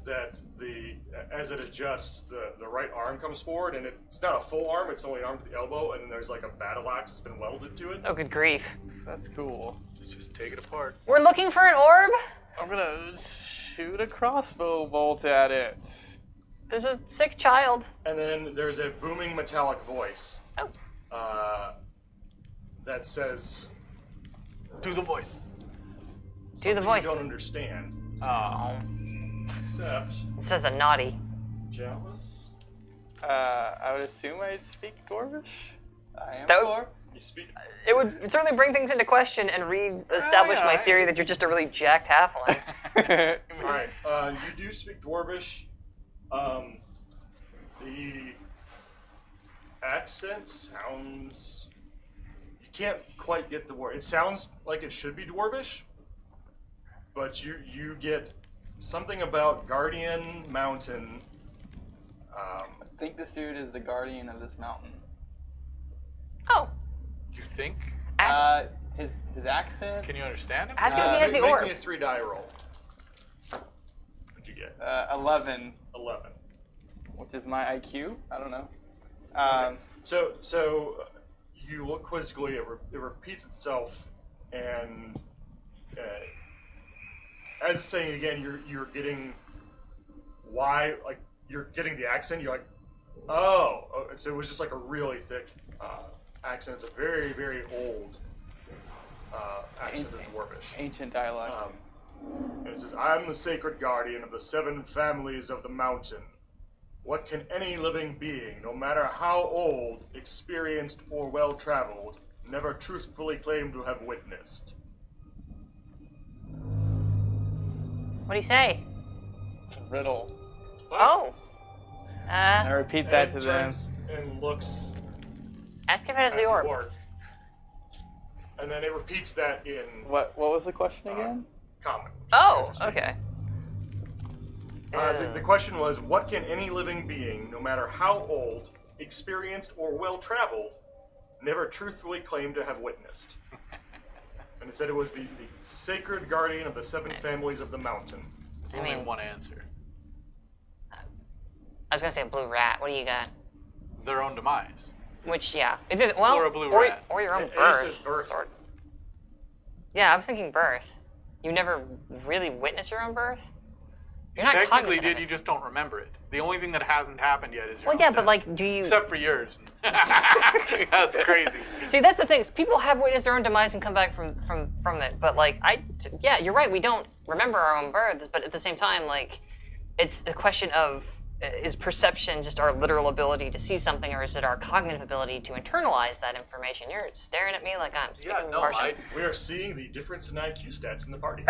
as it adjusts, the right arm comes forward, and it's not a full arm, it's only an arm to the elbow, and then there's like a battle axe that's been welded to it. Oh, good grief. That's cool. Let's just take it apart. We're looking for an orb? I'm gonna shoot a crossbow bolt at it. There's a sick child. And then there's a booming metallic voice Oh. that says, Do the voice. Do the something voice. you don't understand, Oh. except It says a naughty. jealous. I would assume I'd speak Dwarvish. I am That would- Dwarf. You speak. It would certainly bring things into question and re-establish my theory that you're just a really jacked halfling. All right, you do speak Dwarvish. The accent sounds. You can't quite get the word. It sounds like it should be Dwarvish, but you get something about Guardian Mountain. I think this dude is the guardian of this mountain. Oh. You think? Ask, His accent. Can you understand him? ask him if he has the make orb. me a 3-die roll. What'd you get? 11, 11. which is my IQ. I don't know. So you look quizzically. It repeats itself, and as it's saying again, you're getting why, like you're getting the accent. You're like, oh, so it was just like a really thick accent. It's a very very old accent of Dwarvish. Ancient dialect. And it says, "I am the sacred guardian of the 7 families of the mountain. What can any living being, no matter how old, experienced, or well-traveled, never truthfully claim to have witnessed?" What do you say? It's a riddle. Oh. I repeat that to And them. turns and looks Ask if it has at the orb. And then it repeats that in What was the question again? common. Oh, okay. The question was, what can any living being, no matter how old, experienced, or well-traveled, never truthfully claim to have witnessed? And it said it was the sacred guardian of the 7 families of the mountain. There's I only mean- one answer. I was gonna say a blue rat. What do you got? Their own demise. Which, yeah. It did, well, Or a blue rat. Or your own It birth. says birth. Yeah, I was thinking birth. You never really witnessed your own birth? You're not Technically cognizant of did, it. you just don't remember it. The only thing that hasn't happened yet is your Well, own yeah, but death. like, do you... Except for yours. That's crazy. See, that's the thing. People have witnessed their own demise and come back from it. But like, yeah, you're right. We don't remember our own births, but at the same time, like, it's a question of, is perception just our literal ability to see something, or is it our cognitive ability to internalize that information? You're staring at me like I'm speaking Yeah, no, Martian. We are seeing the difference in IQ stats in the party.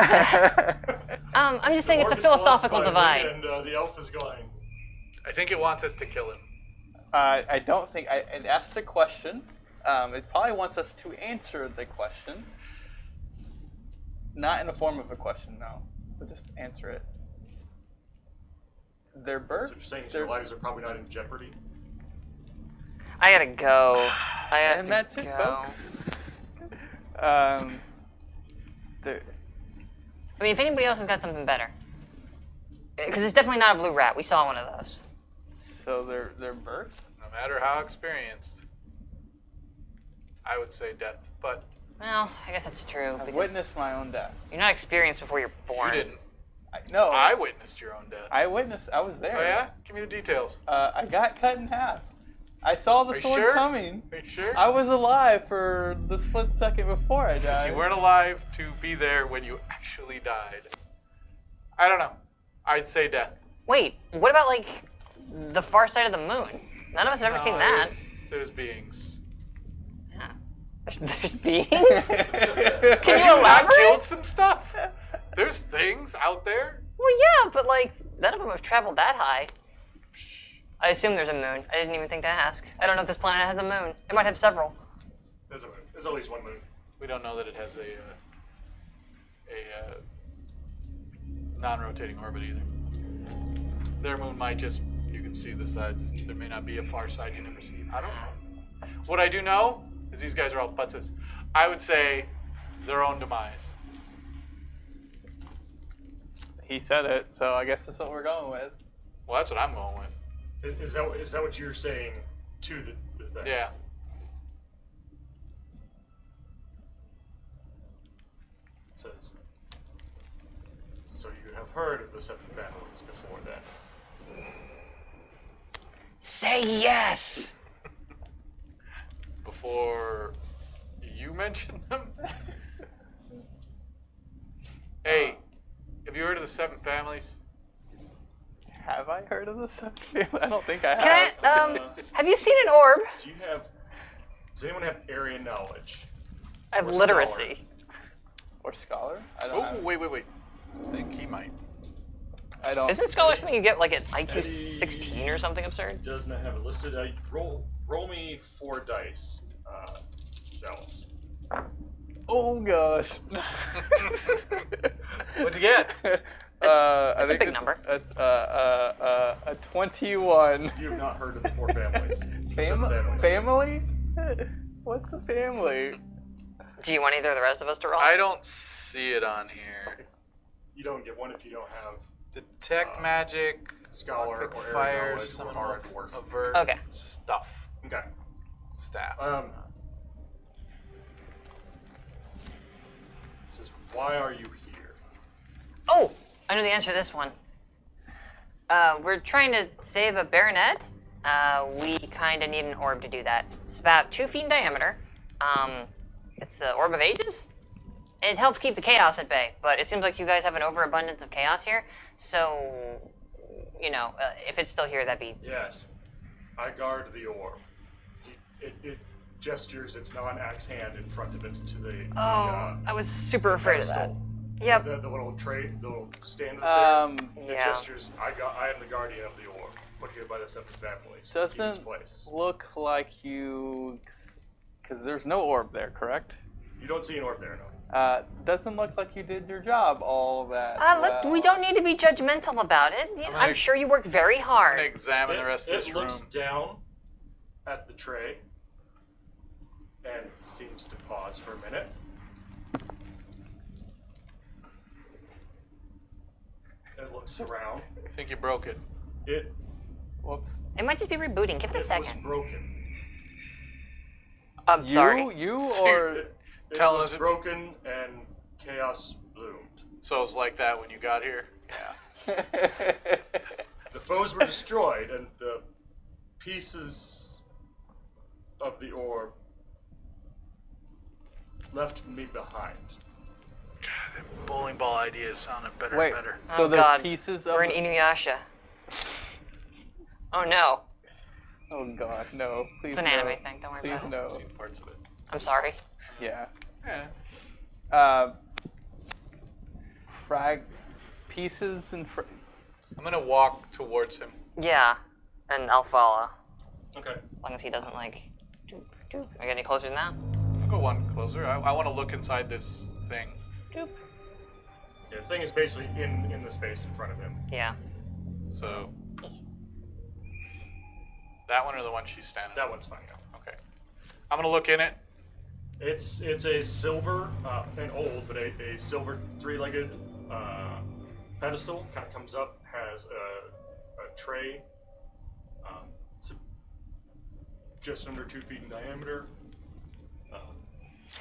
I'm just saying it's a Orb is philosophical philosophizing, divide. And the elf is going, I think it wants us to kill him. I don't think it asked a question. It probably wants us to answer the question. Not in the form of a question, no. But just answer it. Their so birth? you're saying their- your lives are probably not in jeopardy? I gotta go. I have and to that's go. it, folks. Their- I mean, if anybody else has got something better, because it's definitely not a blue rat. We saw one of those. so their birth? No matter how experienced, I would say death. But Well, I guess that's true. I've Because witnessed my own death. you're not experienced before you're you born. didn't. No, I witnessed your own death. I witnessed. I was there. Oh yeah? Give me the details. I got cut in half. I saw the Are you sword sure? coming. Are you sure? I was alive for the split second before I died. You weren't alive to be there when you actually died. I don't know. I'd say death. Wait, what about like the far side of the moon? None of us have ever seen that. There's beings. Yeah. There's beings. Can Have you not elaborate? killed some stuff? There's things out there. Well, yeah, but like none of them have traveled that high. I assume there's a moon. I didn't even think to ask. I don't know if this planet has a moon. It might have several. There's a moon. There's at least one moon. We don't know that it has a non-rotating orbit either. Their moon might just, you can see the sides. There may not be a far side you never see. I don't know. What I do know is these guys are all putzes. I would say their own demise. He said it, so I guess that's what we're going with. Well, that's what I'm going with. Is that what you're saying to the thing? Yeah. It says, so you have heard of the 7 families before then? Say yes! Before you mentioned them? Hey, have you heard of the 7 families? Have I heard of this? I don't think I have. Can I, have you seen an orb? Does anyone have area knowledge? I have Or literacy. Or scholar? I don't Oh, know. wait. I think he might. I don't. Isn't scholar something you get like at IQ 16 or something absurd? Does not have it listed. Roll me 4 dice, Dallas. Oh gosh. What'd you get? I think a big number. That's a 21. You have not heard of the 4 families. The 7 families. Family? What's a family? Do you want either of the rest of us to roll? I don't see it on here. You don't get one if you don't have Detect magic, scholar lockpick or area fire, knowledge summon or a dwarf. avert, Okay. stuff, Okay. staff. It says, why are you here? Oh, I know the answer to this one. We're trying to save a baronet. We kind of need an orb to do that. It's about 2 feet in diameter. It's the Orb of Ages. It helps keep the chaos at bay, but it seems like you guys have an overabundance of chaos here. So, you know, if it's still here, that'd be... Yes. I guard the orb. It gestures its non-axe hand in front of it to the I was super afraid of that. pedestal. Yep. The little tray, the little stand that's there. It Yeah. gestures, I am the guardian of the orb, put here by the 7 families. to keep its Doesn't place. look like you, because there's no orb there, correct? You don't see an orb there, no. Doesn't look like you did your job all that. Look, well. we don't need to be judgmental about it. I'm sure you work very I'm hard. gonna examine the rest of this It room. looks down at the tray and seems to pause for a minute. It looks around. I think you broke it. It Whoops. It might just be rebooting. Give it a was second. broken. I'm sorry. You See, or It Telling was us- broken and chaos bloomed. So it's like that when you got here? Yeah. The foes were destroyed, and the pieces of the orb left me behind. Bowling ball ideas sounded better wait? and better. So Oh, those God. pieces of We're in Inuyasha. Oh no. Oh God, no! Please It's an no. anime thing, don't worry Please about it. no. I've seen parts of it. I'm sorry. Yeah. Yeah. Frag pieces and I'm gonna walk towards him. Yeah, and I'll follow. Okay. As long as he doesn't like... Doop, doop. Are you any closer than that? I'll go one closer. I want to look inside this thing. Doop. Yeah, the thing is basically in the space in front of him. Yeah. So that one or the one she's standing That on? one's fine now. Okay. I'm gonna look in it. It's a silver, and old, but a silver 3-legged pedestal. Kind of comes up, has a tray, it's just under 2 feet in diameter.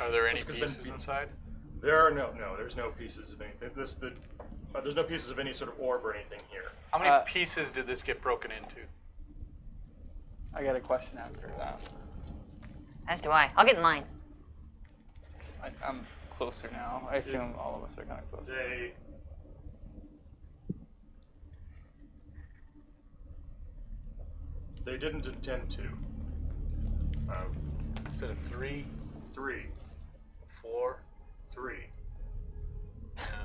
Are there any It's 'cause pieces then- inside? There are there's no pieces of anything. There's no pieces of any sort of orb or anything here. How many pieces did this get broken into? I got a question after that. As do I. I'll get in line. I'm closer now. I assume all of us are kind of close. They didn't intend to. Is it a 3, 3, 4? 3.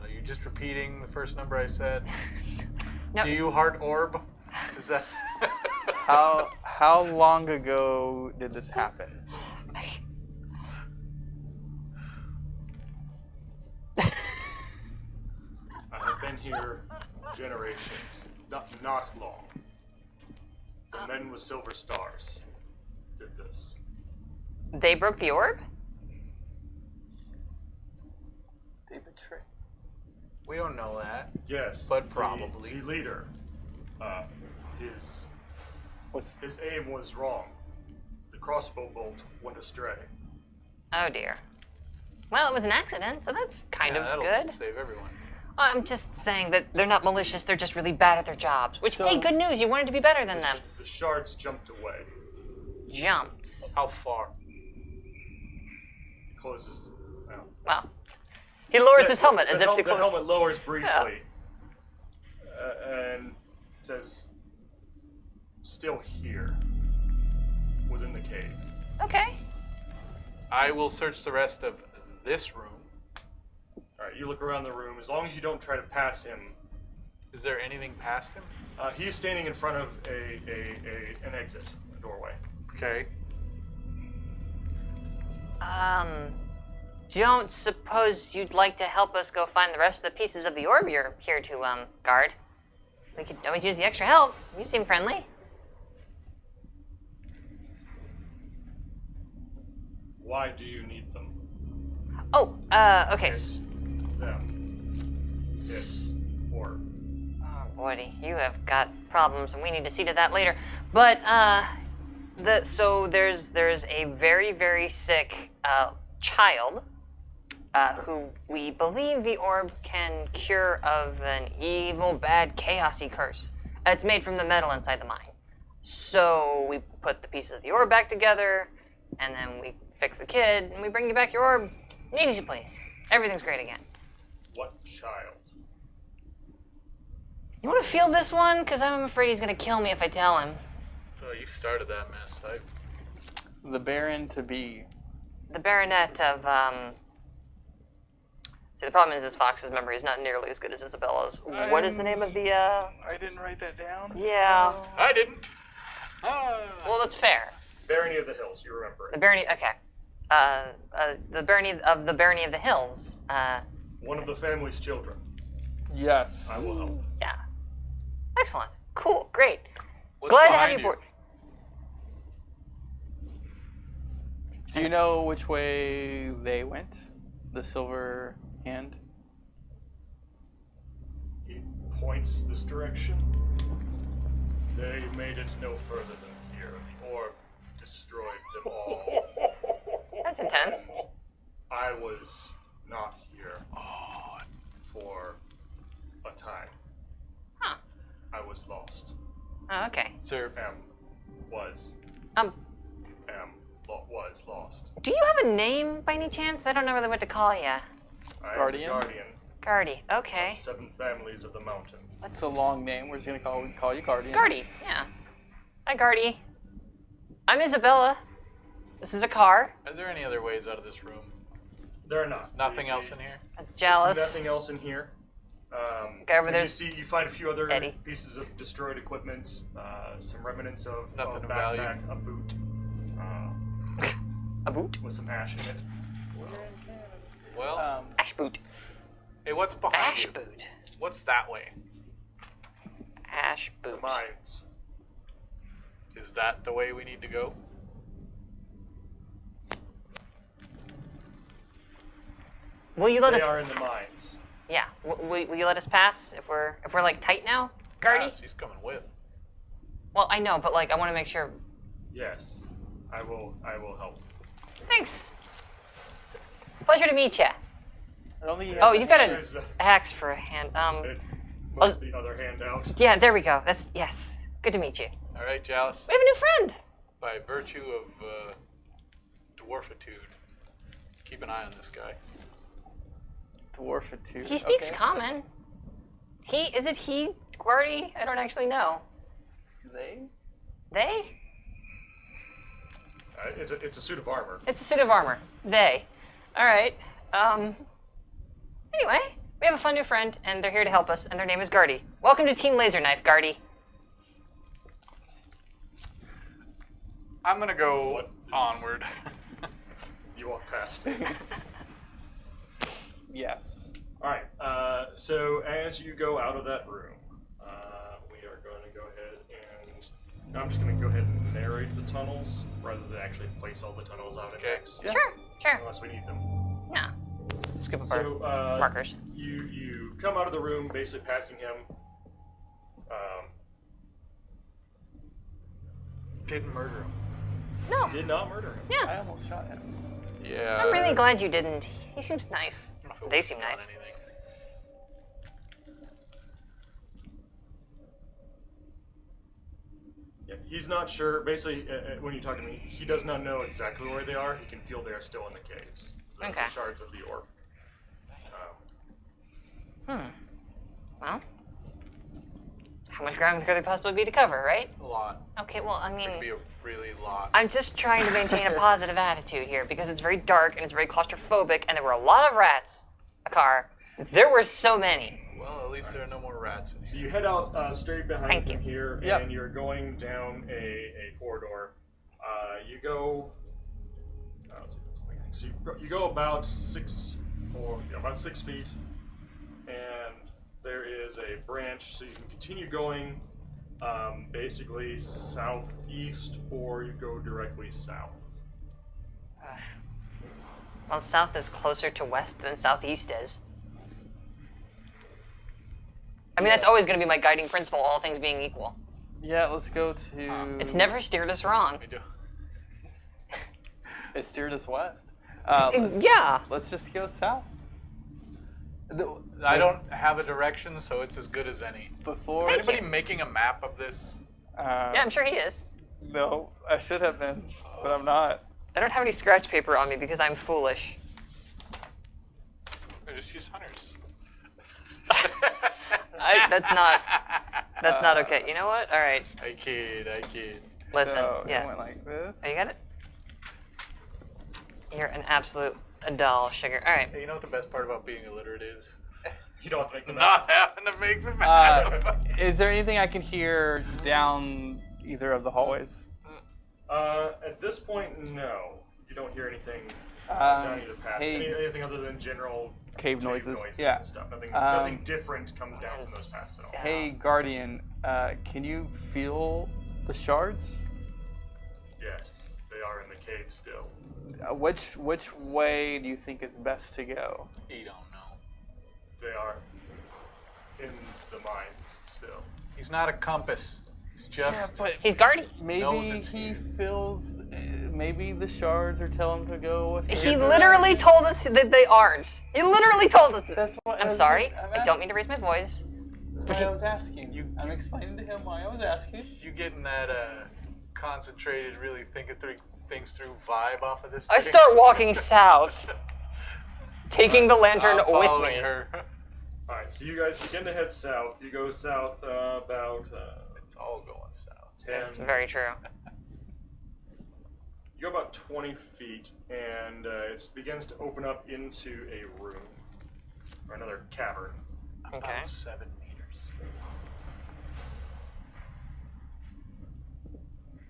Are you just repeating the first number I said? No. Do you heart orb? Is that? How long ago did this happen? I have been here generations. Not long. The men with silver stars did this. They broke the orb? They betray. We don't know that. Yes, But probably. the leader. His What's his aim was wrong. The crossbow bolt went astray. Oh dear. Well, it was an accident, so that's kind of that'll good. save everyone. I'm just saying that they're not malicious, they're just really bad at their jobs. Which, So- hey, good news, you wanted to be better than them. The shards jumped away. Jumped. How far? Closes. Well, Well, he lowers his helmet as the if to the close. helmet lowers briefly, and says, "Still here, within the cave." Okay. I will search the rest of this room. All right, you look around the room. As long as you don't try to pass him, Is there anything past him? he is standing in front of an exit, a doorway. Okay. Don't suppose you'd like to help us go find the rest of the pieces of the orb you're here to, guard? We could always use the extra help. You seem friendly. Why do you need them? Oh, okay. It's them. It's or Oh, Woody, you have got problems, and we need to see to that later. But so there's a very, very sick child who we believe the orb can cure of an evil, bad, chaosy curse. It's made from the metal inside the mine. So we put the pieces of the orb back together, and then we fix the kid, and we bring you back your orb. Easy place. Everything's great again. what child? You want to feel this one? Because I'm afraid he's going to kill me if I tell him. Oh, you started that mess. the Baron to be? The baronet of, See, the problem is Fox's memory is not nearly as good as Isabella's. What is the name of the, I didn't write that down. Yeah. I didn't. Ah. Well, that's fair. Barony of the Hills. You remember The it. barony, okay. The barony of the hills. One of the family's children. Yes. I will help. Yeah. Excellent. Cool. Great. What's Glad to have behind you you? aboard. Do you know which way they went? The silver hand? He points this direction. They made it no further than here. The orb destroyed them all. That's intense. I was not here for a time. Huh. I was lost. Oh, okay. Sir, Was lost. Do you have a name by any chance? I don't know really what to call you. I am Guardian? the guardian. Guardy. Okay. Of 7 families of the mountain. That's a long name. We're just gonna call you Guardian. Guardy. Yeah. Hi, Guardy. I'm Isabella. This is a car. are there any other ways out of this room? There are not. Nothing else in here? That's There's Jealous. nothing else in here. Go over and there. you find a few other Eddie. pieces of destroyed equipment, some remnants of Nothing a of value. backpack, a boot, A boot? with some ash in it. Well, Ash boot. hey, what's behind Ash you? boot. What's that way? Ash boot. Mines. Is that the way we need to go? Will you let They us? are in the mines. Yeah. Will you let us pass if we're like tight now, Guardy? Yes, he's coming with. Well, I know, but like I want to make sure. Yes, I will help. Thanks. Pleasure to meet you. I don't think you Oh, have you've got an There's axe for a hand. it was the other hand out. Yeah, there we go. That's yes. Good to meet you. All right, Chalice. We have a new friend. By virtue of dwarfitude, keep an eye on this guy. Dwarfitude. He speaks Okay. common. Is it he, Guardy? I don't actually know. They? They? It's a suit of armor. It's a suit of armor. They. All right. Anyway, we have a fun new friend, and they're here to help us, and their name is Guardy. Welcome to Team Laser Knife, Guardy. I'm gonna go What? onward. You walk past. Yes. All right. So as you go out of that room, we are going to go ahead and I'm just going to go ahead and narrate the tunnels rather than actually place all the tunnels out in Okay. X. Yeah. Sure. Unless we need them. No. Scoop up So, our markers. You come out of the room, basically passing him. Didn't murder him. No. Did not murder him. Yeah. I almost shot him. Yeah. I'm really glad you didn't. He seems nice. I don't know if it They would've seem done nice. anything. Yeah, he's not sure. Basically, when you talk to me, he does not know exactly where they are. He can feel they are still in the caves. The Okay. shards of the orb. Well, how much ground could there possibly be to cover, right? A lot. Okay, well, I mean, It'd be a really lot. I'm just trying to maintain a positive attitude here because it's very dark and it's very claustrophobic, and there were a lot of rats. Akar, there were so many. Well, at least there are no more rats in So here. you head out straight behind Thank him you. here, Yep. and you're going down a corridor. You go. Let's see, so you go about 6 feet, and there is a branch, so you can continue going basically southeast, or you go directly south. Well, south is closer to west than southeast is. I mean, that's always going to be my guiding principle, all things being equal. Yeah, let's go to. It's never steered us wrong. We do. It steered us west. Yeah. Let's just go south. I don't have a direction, so it's as good as any. Before. Is anybody making a map of this? Yeah, I'm sure he is. No, I should have been, but I'm not. I don't have any scratch paper on me because I'm foolish. I just use hunters. That's not okay. You know what? All right. I kid. Listen. So Yeah. it went like this. Oh, you got it? You're an absolute doll, sugar. All right. Hey, you know what the best part about being illiterate is? You don't have to make them Not having to make the map. Is there anything I can hear down either of the hallways? At this point, no. You don't hear anything down either path. Hey, Anything other than general cave noises. Yeah. and stuff. Nothing different comes down from those paths at all. Hey, Guardian, can you feel the shards? Yes, they are in the cave still. Which way do you think is best to go? You don't know. They are in the mines still. He's not a compass. He's just. He's guardy. Maybe knows it's he here. feels. Maybe the shards are telling him to go. He literally told us that they aren't. He literally told us. That's what I'm sorry. I don't mean to raise my voice. That's why I was asking. I'm explaining to him why I was asking. You getting that concentrated, really thinking through things through vibe off of this? I thing? start walking south, taking the lantern I'm with following me. her. Alright, so you guys begin to head south. You go south about It's all going south. 10. That's very true. You go about 20 feet, and it begins to open up into a room, or another cavern. Okay. About 7 meters.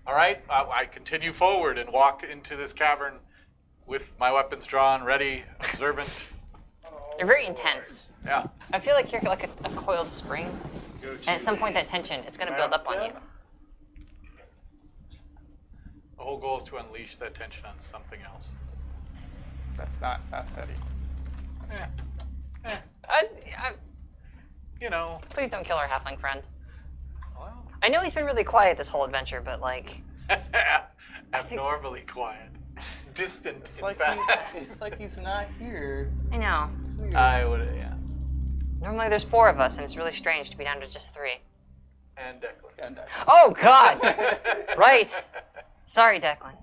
All right, I continue forward and walk into this cavern with my weapons drawn, ready, observant. You're very intense. Yeah. I feel like you're like a coiled spring, Go and to at some point the that tension, it's gonna build up on you. map. The whole goal is to unleash that tension on something else. That's not fast Eddie. You know, Please don't kill our halfling friend. well, I know he's been really quiet this whole adventure, but like, abnormally quiet. Distant, It's in like fact. it's like he's not here. I know. It's weird. I would, yeah. Normally there's 4 of us, and it's really strange to be down to just 3. And Declan. And, Oh God! Right. Sorry, Declan.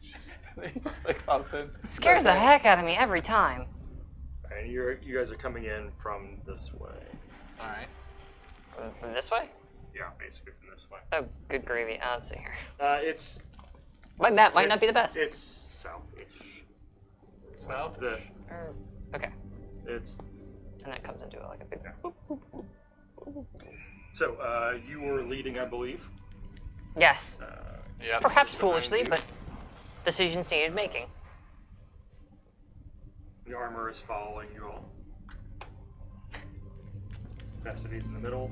he just like pops in. Scares the heck out of me every time. And you guys are coming in from this way. All right. From this way? Yeah, basically from this way. Oh, good gravy. Let's see here. It's My map might not be the best. It's south-ish. South? Okay. It's And that comes into it like a big. so you were leading, I believe. Yes. Yes. Perhaps foolishly, but decisions needed making. The armor is following you all. Vestides in the middle.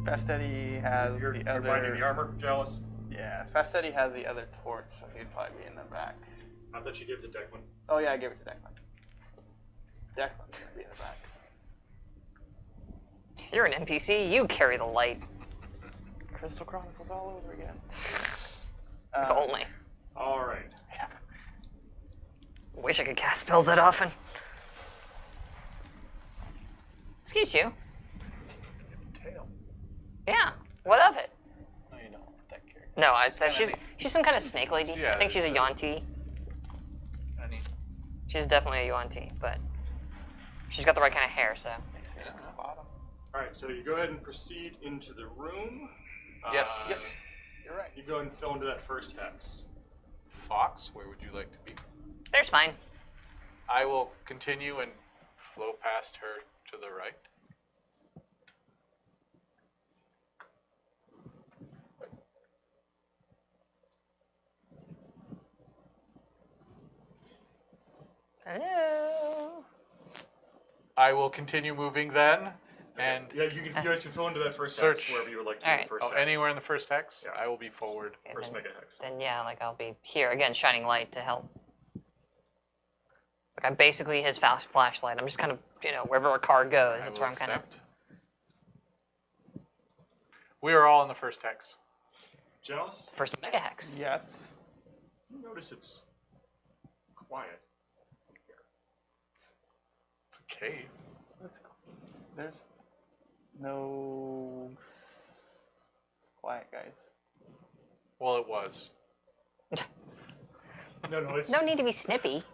Fasteddy has You're the minding the other. armor, Jealous. Yeah, Fasteddy has the other torch, so he'd probably be in the back. I thought you gave it to Declan. Oh yeah, I gave it to Declan. Declan's gonna be in the back. You're an NPC. You carry the light. Crystal Chronicles all over again. If only. All right. Yeah. Wish I could cast spells that often. Excuse you. Tail. Yeah. What of it? No, you don't want that character. No, kinda she's some kind of snake lady. Yeah, I think she's a there's Yuan-Ti. I need. She's definitely a Yuan-Ti, but she's got the right kind of hair, so. Down the bottom. All right. So you go ahead and proceed into the room. Yes. Yep. You're right. You go ahead and fill into that first hex. Fox, where would you like to be? There's fine. I will continue and flow past her to the right. Hello. I will continue moving then, and Yeah, you guys can fill into that first Search. hex wherever you would like to All do right. the first oh, hex. anywhere in the first hex, Yeah. I will be forward. First then, mega hex. then yeah, like I'll be here again, shining light to help. Like I'm basically his fast flashlight. I'm just kind of, wherever a car goes, I that's will where I'm kind of. accept. We are all in the first hex. Jealous? First mega hex. Yes. You notice it's quiet. It's a cave. Let's go. There's no. It's quiet, guys. Well, it was. No, it's No need to be snippy.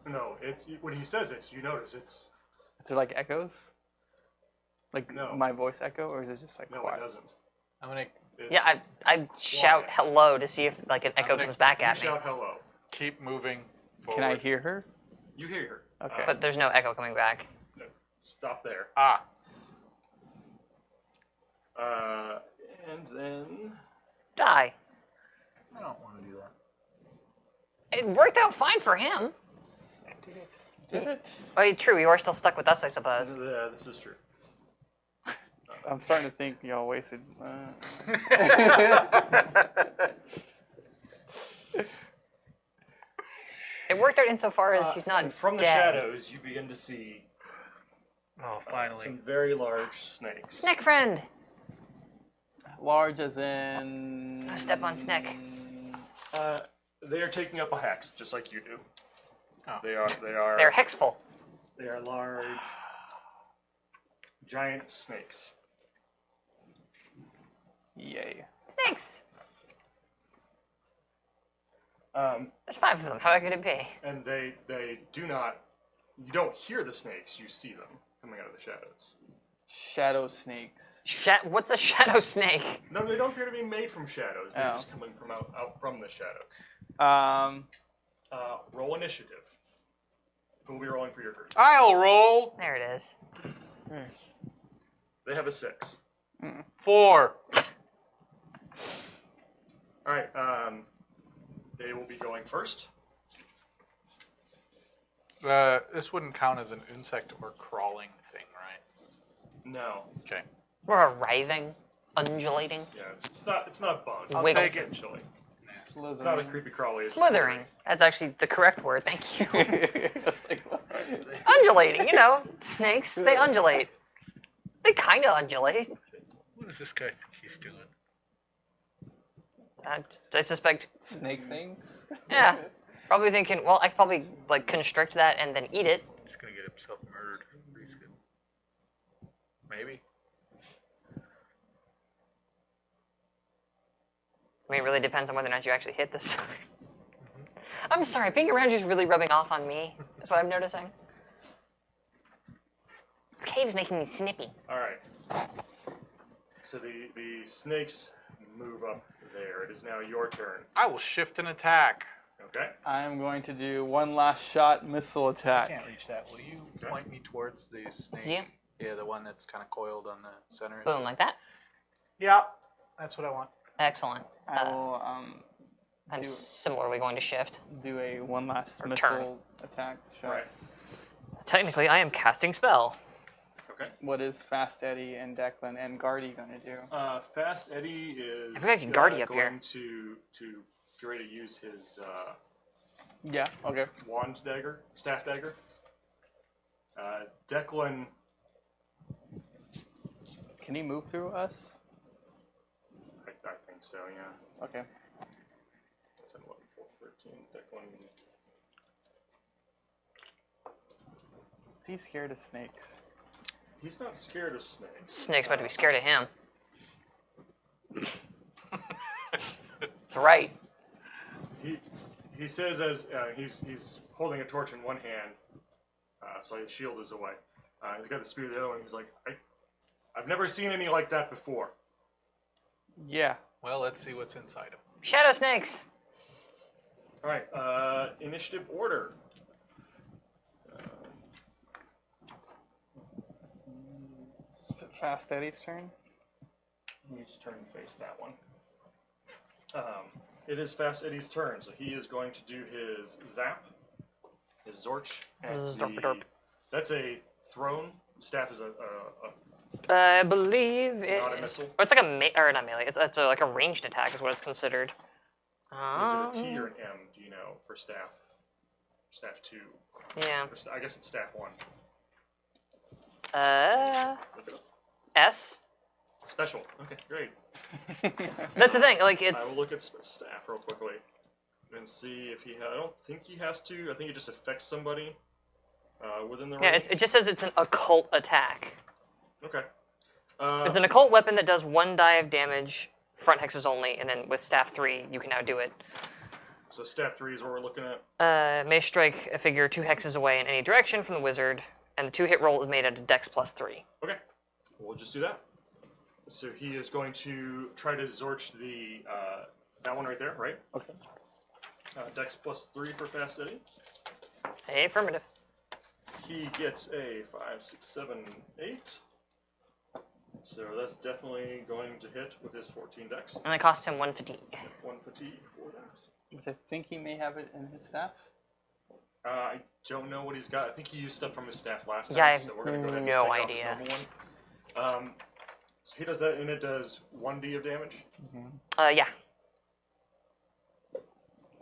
no. It's when he says it, you notice it's Is there like echoes? Like No. my voice echo, or is it just like no, quiet? it doesn't. I'm gonna It's, Yeah, I shout Quiet. hello to see if like an echo gonna comes back you at me. shout hello. keep moving forward. Can I hear her? You hear her. Okay. But there's no echo coming back. No, stop there. Ah, And then Die. I don't want to do that. It worked out fine for him. I did it. Did it? Oh, true. You are still stuck with us, I suppose. this is true. I'm starting to think y'all wasted. It worked out insofar as he's not And from the dead. shadows, you begin to see Oh, finally. some very large snakes. Snack friend. Large as in. No step on snack. They are taking up a hex, just like you do. Oh. They are They're hexful. they are large, giant snakes. Yay. Snakes. Um, There's 5 of them. How could it be? and they do not. You don't hear the snakes. You see them coming out of the shadows. Shadow snakes. What's a shadow snake? No, they don't appear to be made from shadows. They're Oh. just coming from out from the shadows. Roll initiative. Who will be rolling for your turn? I'll roll There it is. They have a 6. 4. All right. They will be going first. This wouldn't count as an insect or crawling thing, right? No. Okay. We're a writhing, undulating, Yeah, it's not bug. I'll Wiggle. take it. Essentially, it's not a creepy crawly. It's slithering. That's actually the correct word. Thank you. It's like, Undulating. Snakes. They undulate. They kind of undulate. What does this guy think he's doing? I suspect. snake things? Yeah. Probably thinking. Well, I could probably constrict that and then eat it. He's gonna get himself murdered. Maybe. I mean, it really depends on whether or not you actually hit this. I'm sorry, being around you is really rubbing off on me. That's what I'm noticing. This cave's making me snippy. All right. So the snakes move up there. It is now your turn. I will shift and attack. Okay. I'm going to do one last shot missile attack. Can't reach that. Will you point me towards the snake? you? Yeah, the one that's kind of coiled on the center. Boom, like that. Yeah, that's what I want. Excellent. I will I'm do- similarly going to shift. do a one last Or missile turn. attack shot. Right. Technically, I am casting spell. Okay. What is Fast Eddie and Declan and Guardy gonna do? Fast Eddie is I forgot Guardy up going here. to get ready to use his Yeah. Okay. wand dagger, staff dagger. Declan. Can he move through us? I think so. Yeah. Okay. 10, 11, 12, 13. Declan. Is he scared of snakes? He's not scared of snakes. Snake's about to be scared of him. That's right. He says as he's holding a torch in one hand, so his shield is away. He's got the spear in the other one. He's like, I've never seen any like that before. Yeah. Well, let's see what's inside him. Shadow snakes. All right, initiative order. Is it Fast Eddie's turn? You just turn and face that one. It is Fast Eddie's turn, so he is going to do his zap, his zorch, and Zorp-a-dorp. that's a thrown. Staff is a I believe it not a is. missile. Or it's like a or not melee. It's like a ranged attack is what it's considered. Is it a T or an M? Do you know for staff? Staff 2. Yeah. Or I guess it's staff 1. Look it up. S. Special. Okay, great. That's the thing. Like I it's. will look at staff real quickly and see if he. I don't think he has to. I think it just affects somebody within the range. Yeah. It just says it's an occult attack. Okay. It's an occult weapon that does 1 die of damage, front hexes only, and then with staff 3, you can now do it. So staff 3 is what we're looking at. May strike a figure 2 hexes away in any direction from the wizard, and the 2-hit roll is made at a dex plus 3. Okay. We'll just do that. So he is going to try to zorch the that one right there, right? Okay. Dex plus 3 for Fast Eddie. Affirmative. He gets a 5, 6, 7, 8. So that's definitely going to hit with his 14 dex. And it costs him 1 fatigue. 1 fatigue for that. Which I think he may have it in his staff. I don't know what he's got. I think he used stuff from his staff last time. Yeah, I have so we're gonna go ahead and no take off his idea. normal one. So he does that, and it does 1d of damage. Yeah.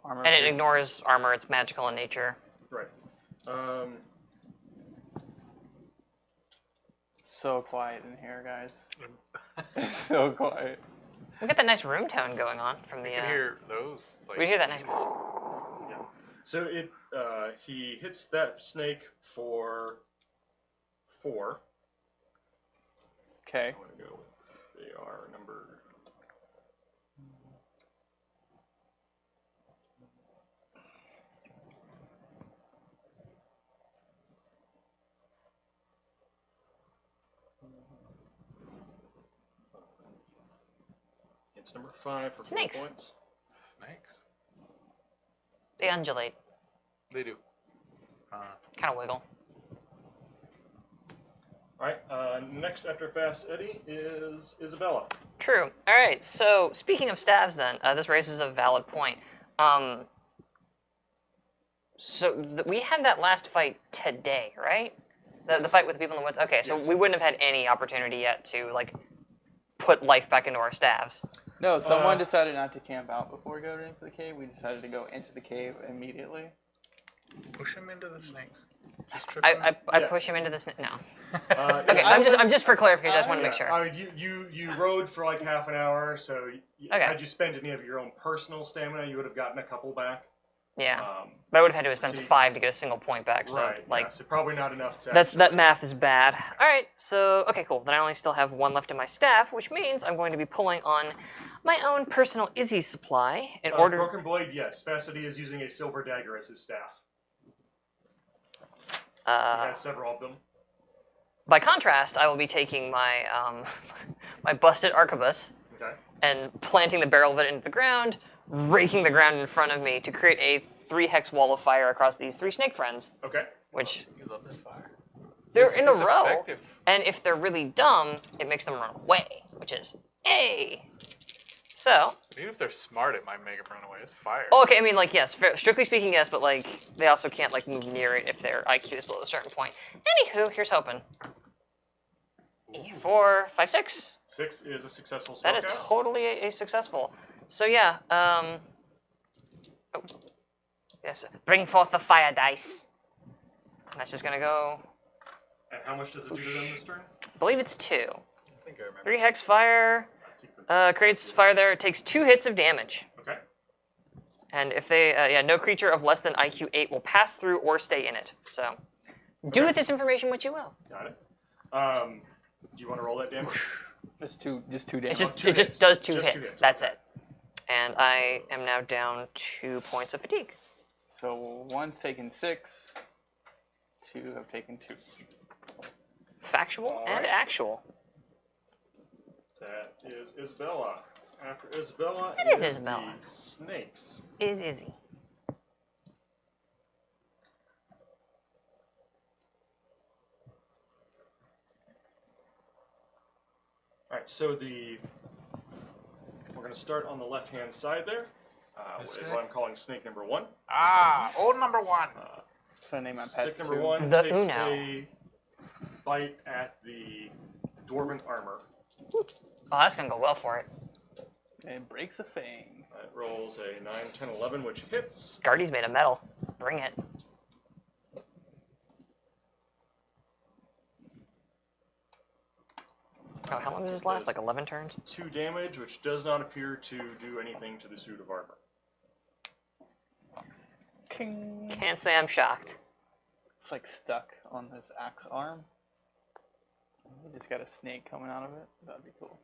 Armor. And it pierce. ignores armor. It's magical in nature. Right. So quiet in here, guys. So quiet. We got that nice room tone going on from the. You can hear those. Like, We hear that nice. Yeah. So it he hits that snake for 4. Okay. I'm gonna go with they are number. It's number 5 for 4 Snakes. points. snakes. They undulate. They do. Kind of wiggle. Alright, next after Fast Eddie is Isabella. True. All right. So speaking of stabs, then this raises a valid point. We had that last fight today, right? The fight with the people in the woods. Okay, so Yes. we wouldn't have had any opportunity yet to like put life back into our staves. No, someone decided not to camp out before we go into the cave. We decided to go into the cave immediately. Push him into the snakes. Just trip him. I Yeah. push him into this. No. Okay, I'm just for clarification. I just want to make sure. I mean, you rode for like half an hour, so Okay. had you spent any of your own personal stamina, you would have gotten a couple back. Yeah. But I would have had to spend see- 5 to get a single point back. So Right. like yeah, so probably not enough to. that math is bad. All right. So okay, cool. Then I only still have 1 left in my staff, which means I'm going to be pulling on my own personal Izzy supply in order. Broken Blade, yes. Fast Eddie is using a silver dagger as his staff. He has several of them. By contrast, I will be taking my my busted arquebus Okay. and planting the barrel of it into the ground, raking the ground in front of me to create a 3-hex wall of fire across these 3 snake friends, Okay. which You love that fire. they're in a It's row. effective. And if they're really dumb, it makes them run away, which is A. So, Even if they're smart, it might make them run away. It's fire. oh, okay, I mean, like, yes, strictly speaking, yes, but, like, they also can't, like, move near it if their IQ is below a certain point. Anywho, here's hoping. 4, 5, 6. 6 is a successful spellcast. That is totally a successful. So yeah, oh. Yes, bring forth the fire dice. And that's just gonna go, And how much does it do to them this turn? I believe it's 2. I think I remember. 3 hex fire, creates fire there. It takes 2 hits of damage. Okay. And if they, no creature of less than IQ 8 will pass through or stay in it. So, do with this information what you will. Got it. Do you want to roll that damage? Just two damage. It just does 2 Just hits. 2 hits. That's it. And I am now down 2 points of fatigue. So one's taken 6. 2 have taken 2. Factual and actual. That is Isabella. After Isabella, It is Isabella. the snakes. Is Izzy. All right, so we're going to start on the left-hand side there. This With guy? what I'm calling snake number 1. Ah, old number 1. So I name my pets Snake number too. 1 The takes Uno. a bite at the dwarven armor. Oh, that's gonna go well for it. It breaks a fang. It rolls a 9, 10, 11, which hits. Guardy's made of metal. Bring it. Oh, how long does this last? Like 11 turns? 2 damage, which does not appear to do anything to the suit of armor. King. Can't say I'm shocked. It's like stuck on this axe arm. We just got a snake coming out of it. That'd be cool.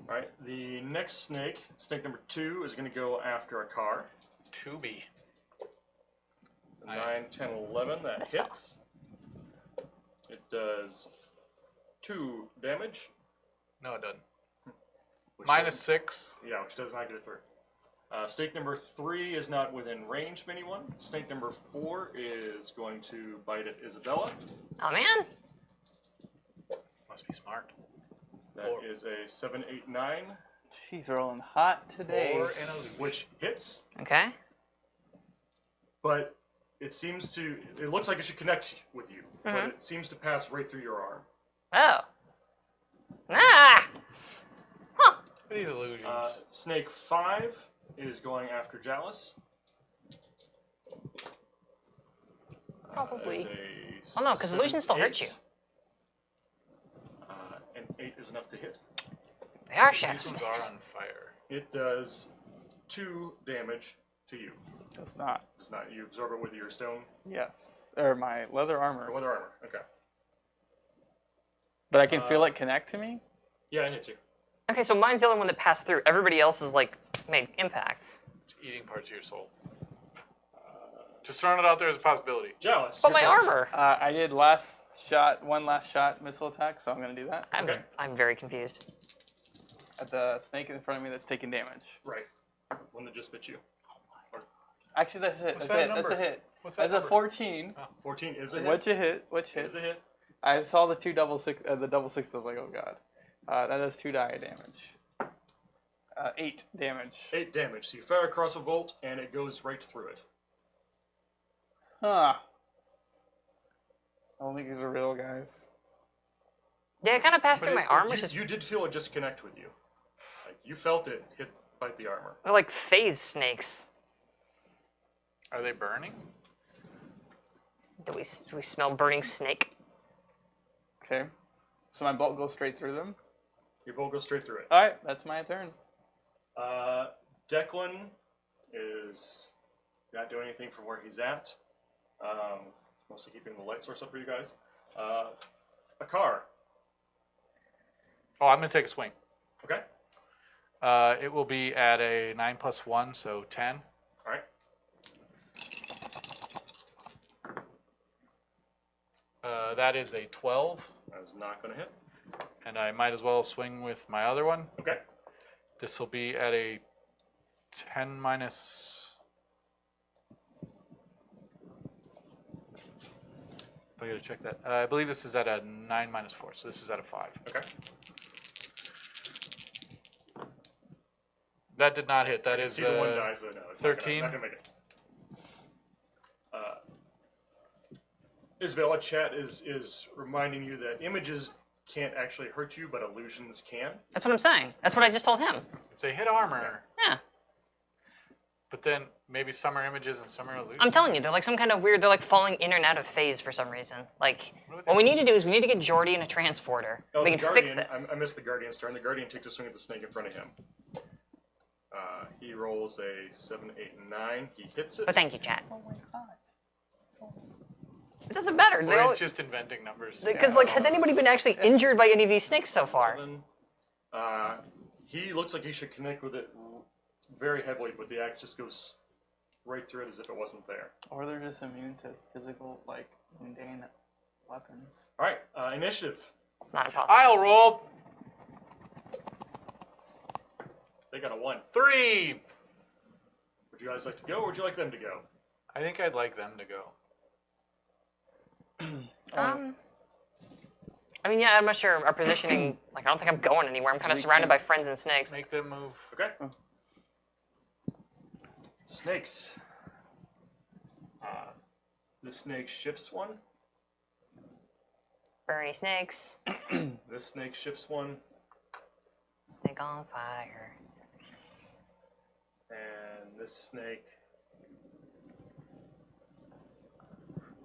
All right, the next snake, snake number 2, is going to go after a car. 2B. 9, 10, 11, that This hits. It does 2 damage. No, it doesn't. Which Minus doesn't- 6. Yeah, which does not get it through. Snake number 3 is not within range of anyone. Snake number 4 is going to bite at Isabella. Oh man! Must be smart. That is a 7, 8, 9, She's rolling hot today. Or in a illusion. which hits, Okay. but it seems to, it looks like it should connect with you, but it seems to pass right through your arm. Oh. Ah! Huh. These illusions. Snake 5 is going after Jalis. Probably. That is a Oh no, because illusions still 7, hurt you. 8. And 8 is enough to hit. They are These shadow ones snakes. are on fire. It does 2 damage to you. It's not. It's not, you absorb it with your stone Yes. Or my leather armor. or leather armor. Okay. But I can feel it connect to me? Yeah, it hits you. Okay, so mine's the only one that passed through. Everybody else is like made impacts. It's eating parts of your soul. Just throwing it out there as a possibility. Jalis. But your my turn. armor. I did one last shot missile attack, so I'm going to do that. I'm very confused. At the snake in front of me that's taking damage. Right. One that just bit you. Actually, that's a hit. What's That's a that hit. That's a number? hit. What's that That's a number? 14. 14 is a hit. What's a hit? Which Is hits? a hit. I saw the two double six. The double six. I was like, oh god. That does 2 die damage. 8 damage. 8 damage. So you fire across a bolt, and it goes right through it. Huh. I don't think these are real, guys. Yeah, it kind of passed But through my arm, which is you did feel it disconnect with you. Like, you felt it bite the armor. they're like phase snakes. Are they burning? Do we smell burning snake? Okay. So my bolt goes straight through them. Your bolt goes straight through it. All right, that's my turn. Declan is not doing anything from where he's at. Mostly keeping the light source up for you guys. A car. Oh, I'm going to take a swing. Okay. It will be at a 9 plus 1, so 10. All right. That is a 12, That is not going to hit. and I might as well swing with my other one. Okay. This will be at a 10 minus... I gotta check that. I believe this is at a 9 minus 4, so this is at a 5. Okay. That did not hit. That is See the one die, so no, it's 13. Not gonna make it. Isabella, chat is reminding you that images can't actually hurt you, but illusions can. That's what I'm saying. That's what I just told him. If they hit armor, Yeah. but then maybe some are images and some are illusions. I'm telling you, they're like some kind of weird, they're like falling in and out of phase for some reason. Like, what we need to do is we need to get Jordy in a transporter. Oh, We the can fix Guardian, this. I missed the Guardian's turn. The Guardian takes a swing at the snake in front of him. He rolls a 7, 8, and 9. He hits it. But thank you, chat. It doesn't matter. Or he's just inventing numbers. Because, like, has anybody been actually injured by any of these snakes so far? 11. He looks like he should connect with it very heavily, but the axe just goes right through it as if it wasn't there. Or they're just immune to physical, like, mundane weapons. All right, initiative. Not impossible. I'll roll They got a 1. 3. Would you guys like to go, or would you like them to go? I think I'd like them to go. I mean, yeah, I'm not sure our positioning, like, I don't think I'm going anywhere. I'm kind of surrounded by friends and snakes. Make them move. Okay. Snakes. This snake shifts one. Bernie snakes. This snake shifts one. Snake on fire. And this snake,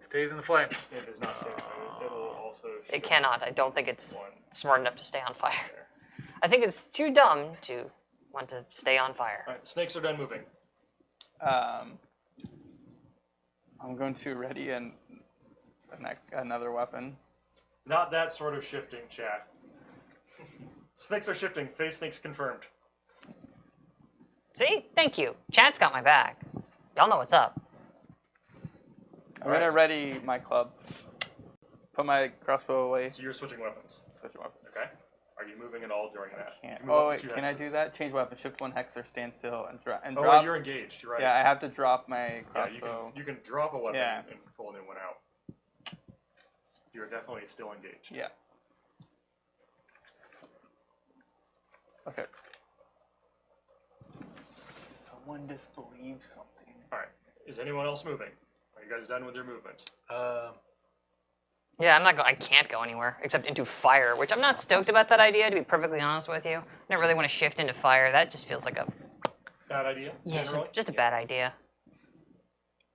Stays in the flame. it does not stay on fire. It'll also It shift cannot. I don't think it's one. smart enough to stay on fire. there. I think it's too dumb to want to stay on fire. All right, snakes are done moving. I'm going to ready another weapon. Not that sort of shifting, chat. Snakes are shifting. Phase snakes confirmed. See? Thank you. Chat's got my back. Y'all know what's up. I'm gonna ready my club. Put my crossbow away. So you're switching weapons. Switch weapons. Okay. Are you moving at all during that? Can't. You move Oh up wait, to 2 can I do hexes. that? Change weapon, shift 1 hex, or stand still and drop. Oh, well, you're engaged. You're right. Yeah, I have to drop my Yeah, crossbow. you can drop a weapon Yeah. and pull a new one out. You're definitely still engaged. Yeah. Okay. Someone disbelieves something. All right. Is anyone else moving? Are you guys done with your movement? Yeah, I'm not. I can't go anywhere except into fire, which I'm not stoked about that idea. To be perfectly honest with you, I don't really want to shift into fire. That just feels like a Bad idea. Generally? just a bad idea.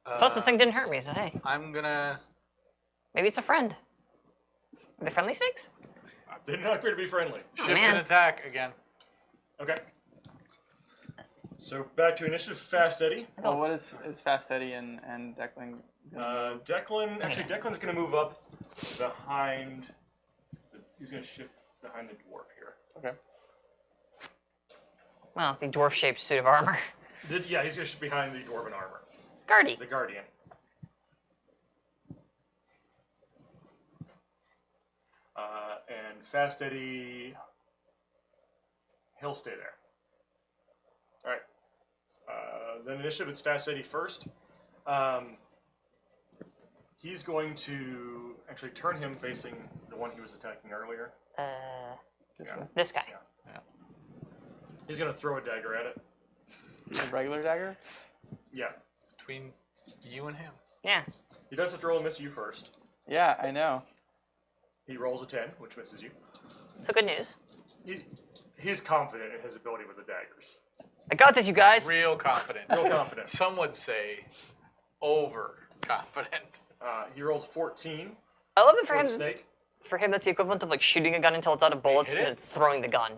Plus, this thing didn't hurt me, so hey, I'm gonna. maybe it's a friend. Are they friendly snakes? They did not appear to be friendly. Shift man. and attack again. Okay. So back to initiative. Fast Eddie. Well, what is Fast Eddie and Declan? Declan. Actually, Declan's going to move up behind. He's going to shift behind the dwarf here. Okay. Well, the dwarf-shaped suit of armor. Yeah, he's going to shift behind the dwarven armor. Guardy. The Guardian. And Fast Eddie, he'll stay there. All right. Then initiative, it's Fast Eddie first. He's going to actually turn him facing the one he was attacking earlier. Yeah. This guy. Yeah. He's going to throw a dagger at it. A regular dagger? Yeah. Between you and him. Yeah. He does have to roll and miss you first. Yeah, I know. He rolls a 10, which misses you. So good news. He's confident in his ability with the daggers. I got this, you guys. Real confident. Real confident. Some would say overconfident. He rolls a 14 I love that for the snake. For him, that's the equivalent of like shooting a gun until it's out of bullets hit and it? then throwing the gun.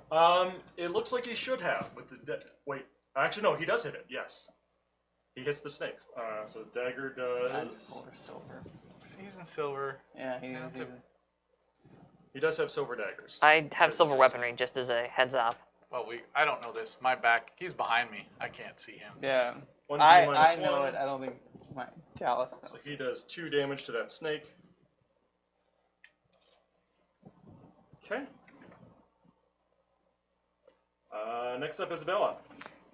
It looks like he should have with the wait. Actually, no, he does hit it. Yes, he hits the snake. So dagger does. Silver. Is he using silver? Yeah, He does have silver daggers. I have silver weaponry, just as a heads up. Well, I don't know this. My back, he's behind me. I can't see him. Yeah. 1d I minus know 1. it. I don't think my Chalice So knows. he does 2 damage to that snake. Okay. Next up, Isabella.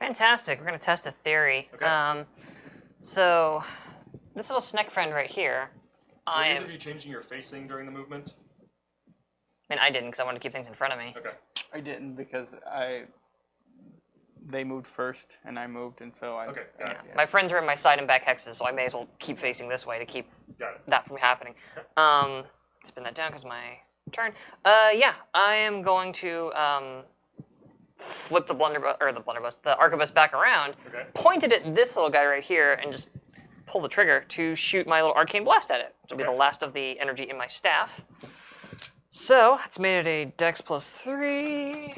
Fantastic. We're gonna test a theory. Okay. So this little snack friend right here, Were I either am. of you changing your facing during the movement? I mean, I didn't because I wanted to keep things in front of me. Okay. I didn't because they moved first and I moved, and so I. Okay, got it. Yeah. My friends are in my side and back hexes, so I may as well keep facing this way to keep Got it. that from happening. Spin that down because my turn. Yeah, I am going to flip the arquebus back around, Okay. point it at this little guy right here, and just pull the trigger to shoot my little arcane blast at it, which will be the last of the energy in my staff. So it's made it a Dex +3,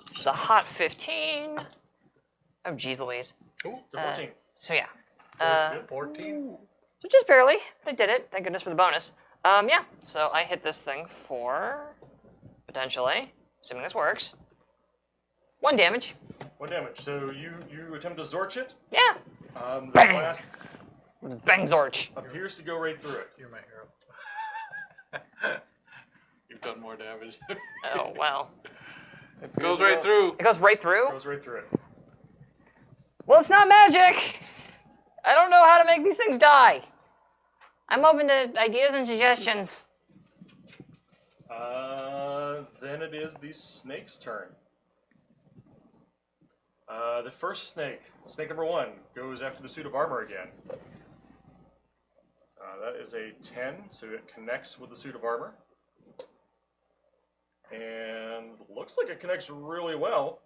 which is a hot 15. Oh, geez Louise. Ooh, It's a 14. So yeah, 14. so just barely, but I did it. Thank goodness for the bonus. Yeah, so I hit this thing for, potentially, assuming this works, 1 damage. 1 damage. So you attempt to Zorch it. Yeah, The Bang! blast bang Zorch. appears to go right through it. You're my hero. You've done more damage. Oh, well. Goes right through. It goes right through? Goes right through it. Well, it's not magic! I don't know how to make these things die. I'm open to ideas and suggestions. Then it is the snake's turn. The first snake number 1, goes after the suit of armor again. That is a 10, so it connects with the suit of armor. And looks like it connects really well.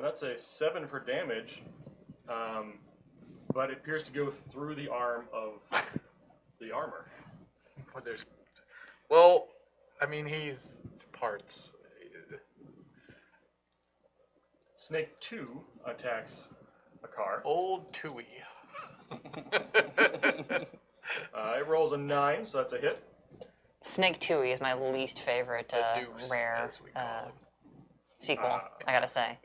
That's a 7 for damage. But it appears to go through the arm of the armor. Well, I mean, it's parts. Snake 2 attacks a car. Old Tui. It rolls a 9, so that's a hit. Snake Tui is my least favorite The deuce, rare as we call it. sequel, I gotta say.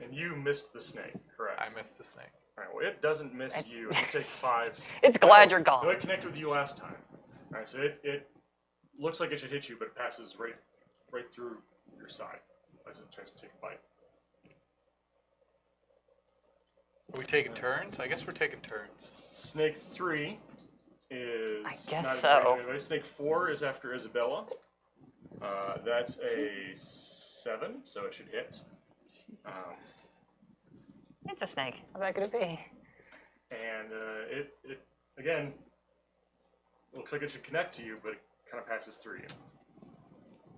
And you missed the snake, correct? I missed the snake. Alright, well, it doesn't miss you. You take 5. It's glad you're No, gone. it connected with you last time. Alright, so it looks like it should hit you, but it passes right through your side as it tries to take a bite. Are we taking turns? I guess we're taking turns. Snake 3 is. I guess not so. anyway. Snake 4 is after Isabella. That's a 7, so it should hit. It's a snake. How bad could it be? And it again looks like it should connect to you, but it kind of passes through you.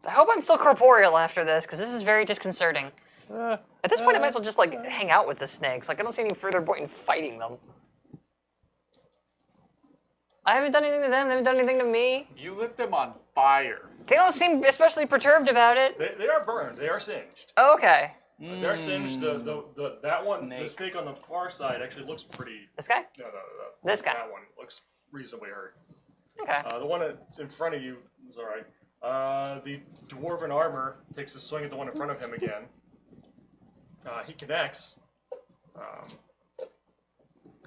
I hope I'm still corporeal after this, because this is very disconcerting. At this point, I might as well just, like, hang out with the snakes. Like, I don't see any further point in fighting them. I haven't done anything to them. They haven't done anything to me. You lit them on fire. They don't seem especially perturbed about it. They are burned. They are singed. Oh, okay. They are singed. That one, the Snake. snake on the far side, actually looks pretty. This guy? No. This guy. That one looks reasonably hurt. Okay. The one that's in front of you is all right. The dwarven armor takes a swing at the one in front of him again. He connects.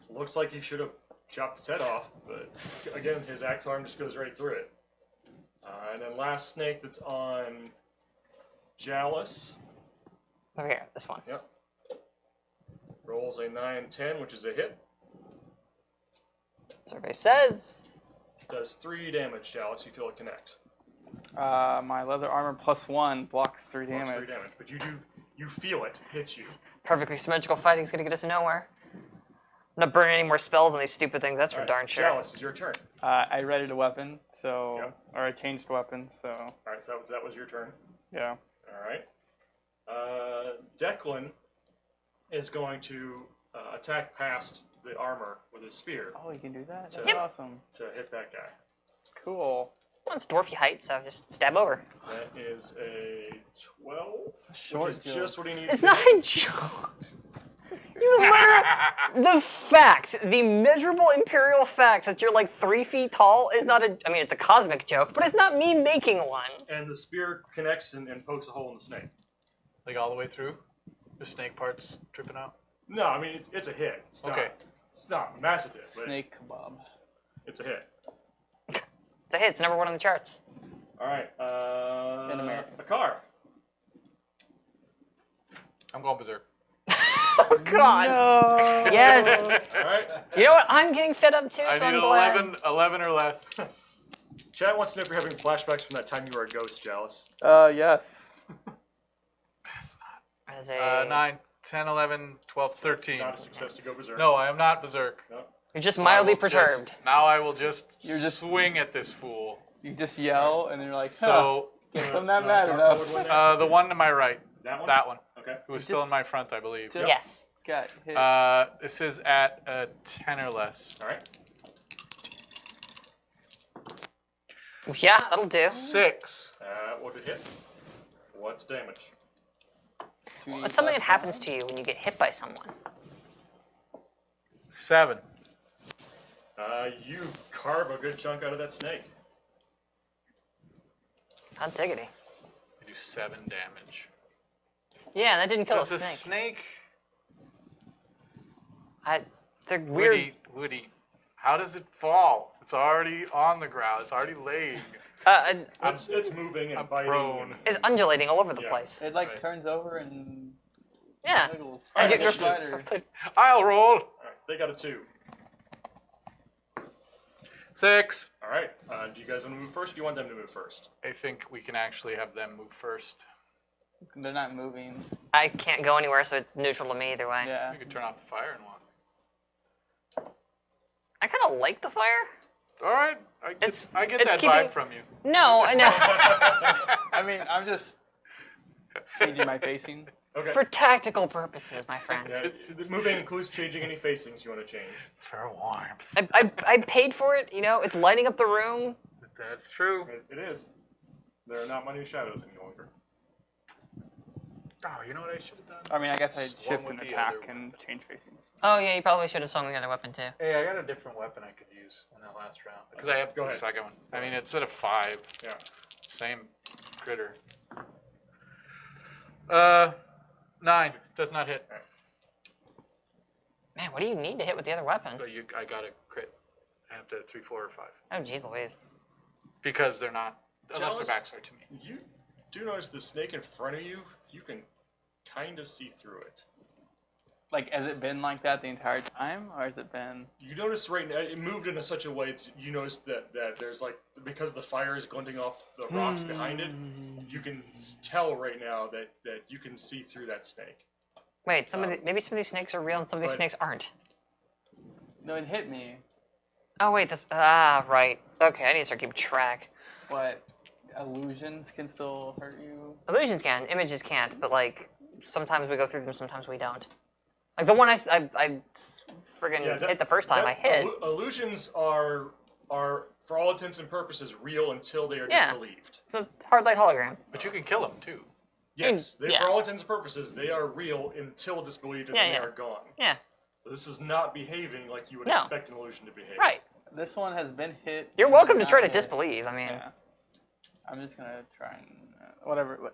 Looks like he should have chopped his head off, but again, his axe arm just goes right through it. And then last snake that's on Jalis. Over here, this one. Yep. Rolls a 9-10, which is a hit. So everybody says. Does 3 damage, Jalis. You feel it connect. My leather armor +1 blocks 3 damage. Blocks 3 damage, but you feel it hit you. Perfectly symmetrical fighting's gonna get us nowhere. I'm not burning any more spells on these stupid things, that's for darn sure. Jalis, it's your turn. I readied a weapon, so Yep. or I changed weapons, so All right, so that was your turn. yeah. All right. Declan is going to attack past the armor with his spear Oh, you can do that? That's Yep. awesome. to hit that guy. Cool. Well, it's dwarfy height, so just stab over. That is a 12, Short which is joke. just what he needs It's to not hit. a joke. You literally, the miserable imperial fact that you're like 3 feet tall is not a, I mean, it's a cosmic joke, but it's not me making one. And the spear connects and pokes a hole in the snake. Like all the way through? The snake parts tripping out? No, I mean, it's a hit. It's not, Okay. It's not a massive hit, but Snake kebab. it's a hit. It's a hit, it's number 1 on the charts. All right. In America. A car. I'm going berserk. Oh, God. No. Yes. All right. You know what? I'm getting fed up too, I so I'm need glad. 11 or less. Chat wants to know if you're having flashbacks from that time you were a ghost, Jalis. Yes. As a, 9, 10, 11, 12, 13. Not a success to go berserk. No, I am not berserk. No. you're just I mildly will just- perturbed. now I will just You're just- swing at this fool. You just yell, and they're like, So guess I'm not mad enough. the one to my right. That one? That one. Okay. Who was still in my front, I believe. Just Yes. got hit. This is at a 10 or less. All right. Yeah, that'll do. 6. What did hit? What's damage? It's something that happens to you when you get hit by someone. 7. You carve a good chunk out of that snake. Hot diggity. I do 7 damage. Yeah, that didn't kill Does a the snake. snake? They're weird. Woody, how does it fall? It's already on the ground. It's already laying. It's moving and I'm biting. prone. It's undulating all over the Yeah. place. It like Right. turns over and Yeah. wiggles. And Alright, you're- initiative. I'll roll. All right, they got a 2. 6. All right. Do you guys want to move first? Or do you want them to move first? I think we can actually have them move first. They're not moving. I can't go anywhere, so it's neutral to me either way. Yeah. We could turn off the fire and walk. I kind of like the fire. All right. I get It's that keeping- vibe from you. No, I know. I mean, I'm just changing my facing. Okay. For tactical purposes, my friend. Yeah, moving includes changing any facings you want to change. For warmth. I paid for it, you know, it's lighting up the room. That's true. It is. There are not many shadows any longer. Oh, you know what I should have done? I mean, I guess I'd Swung shift with and the attack other and change facings. Oh yeah, you probably should have swung the other weapon too. Hey, I got a different weapon I could use in that last round. Because I have Go the ahead. second one. I mean, it's at a 5. Yeah. Same critter. 9. Does not hit. Man, what do you need to hit with the other weapon? But I got a crit. I have to 3, 4, or 5. Oh jeez Louise. Because they're not, unless their Jealous? backs are to me. You do notice the snake in front of you. You can kind of see through it. Like, has it been like that the entire time, or has it been? You notice right now it moved in such a way that you notice that there's like, because the fire is glinting off the rocks behind it, you can tell right now that you can see through that snake. Wait, maybe some of these snakes are real and some of these but- snakes aren't. No, it hit me. Oh wait, that's right. Okay, I need to start keeping track. But illusions can still hurt you. Illusions can, images can't, but like sometimes we go through them, sometimes we don't. Like the one I friggin' hit the first time I hit. Illusions are for all intents and purposes real until they are Yeah. disbelieved. It's a hard light hologram. But you can kill them, too. Yes, yeah. for all intents and purposes, they are real until disbelieved, and Yeah, then yeah. they are gone. Yeah, So this is not behaving like you would No. expect an illusion to behave. right. This one has been hit. You're welcome to not try to hit. disbelieve. I mean, Yeah. I'm just gonna try and whatever.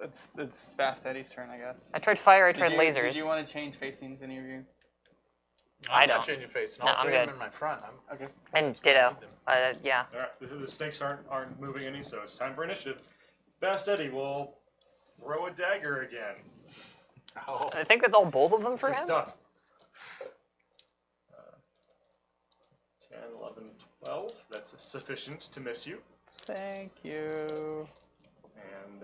It's Fast Eddie's turn, I guess. I tried fire, I tried Did lasers. you want to change facings, any of you? I I'm not don't. changing face. And No, all I'm 3 of them good. in my front. Okay. And ditto. Yeah. All right, the snakes aren't moving any, so it's time for initiative. Fast Eddie will throw a dagger again. Oh. I think that's all both of them for This is him. done. 10, 11, 12. That's sufficient to miss you. Thank you. And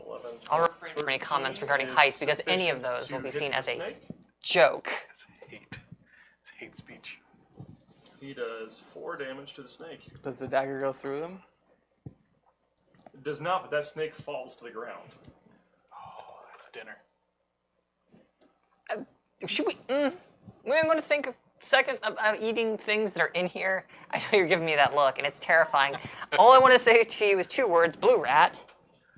11. I'll refrain from any 13 comments regarding is height because any of sufficient those to will be hit seen the as a snake. joke. It's hate. It's hate speech. He does 4 damage to the snake. Does the dagger go through them? It does not, but that snake falls to the ground. Oh, that's dinner. Should we? We want to think a second about eating things that are in here. I know you're giving me that look, and it's terrifying. All I want to say to you is 2 words: blue rat.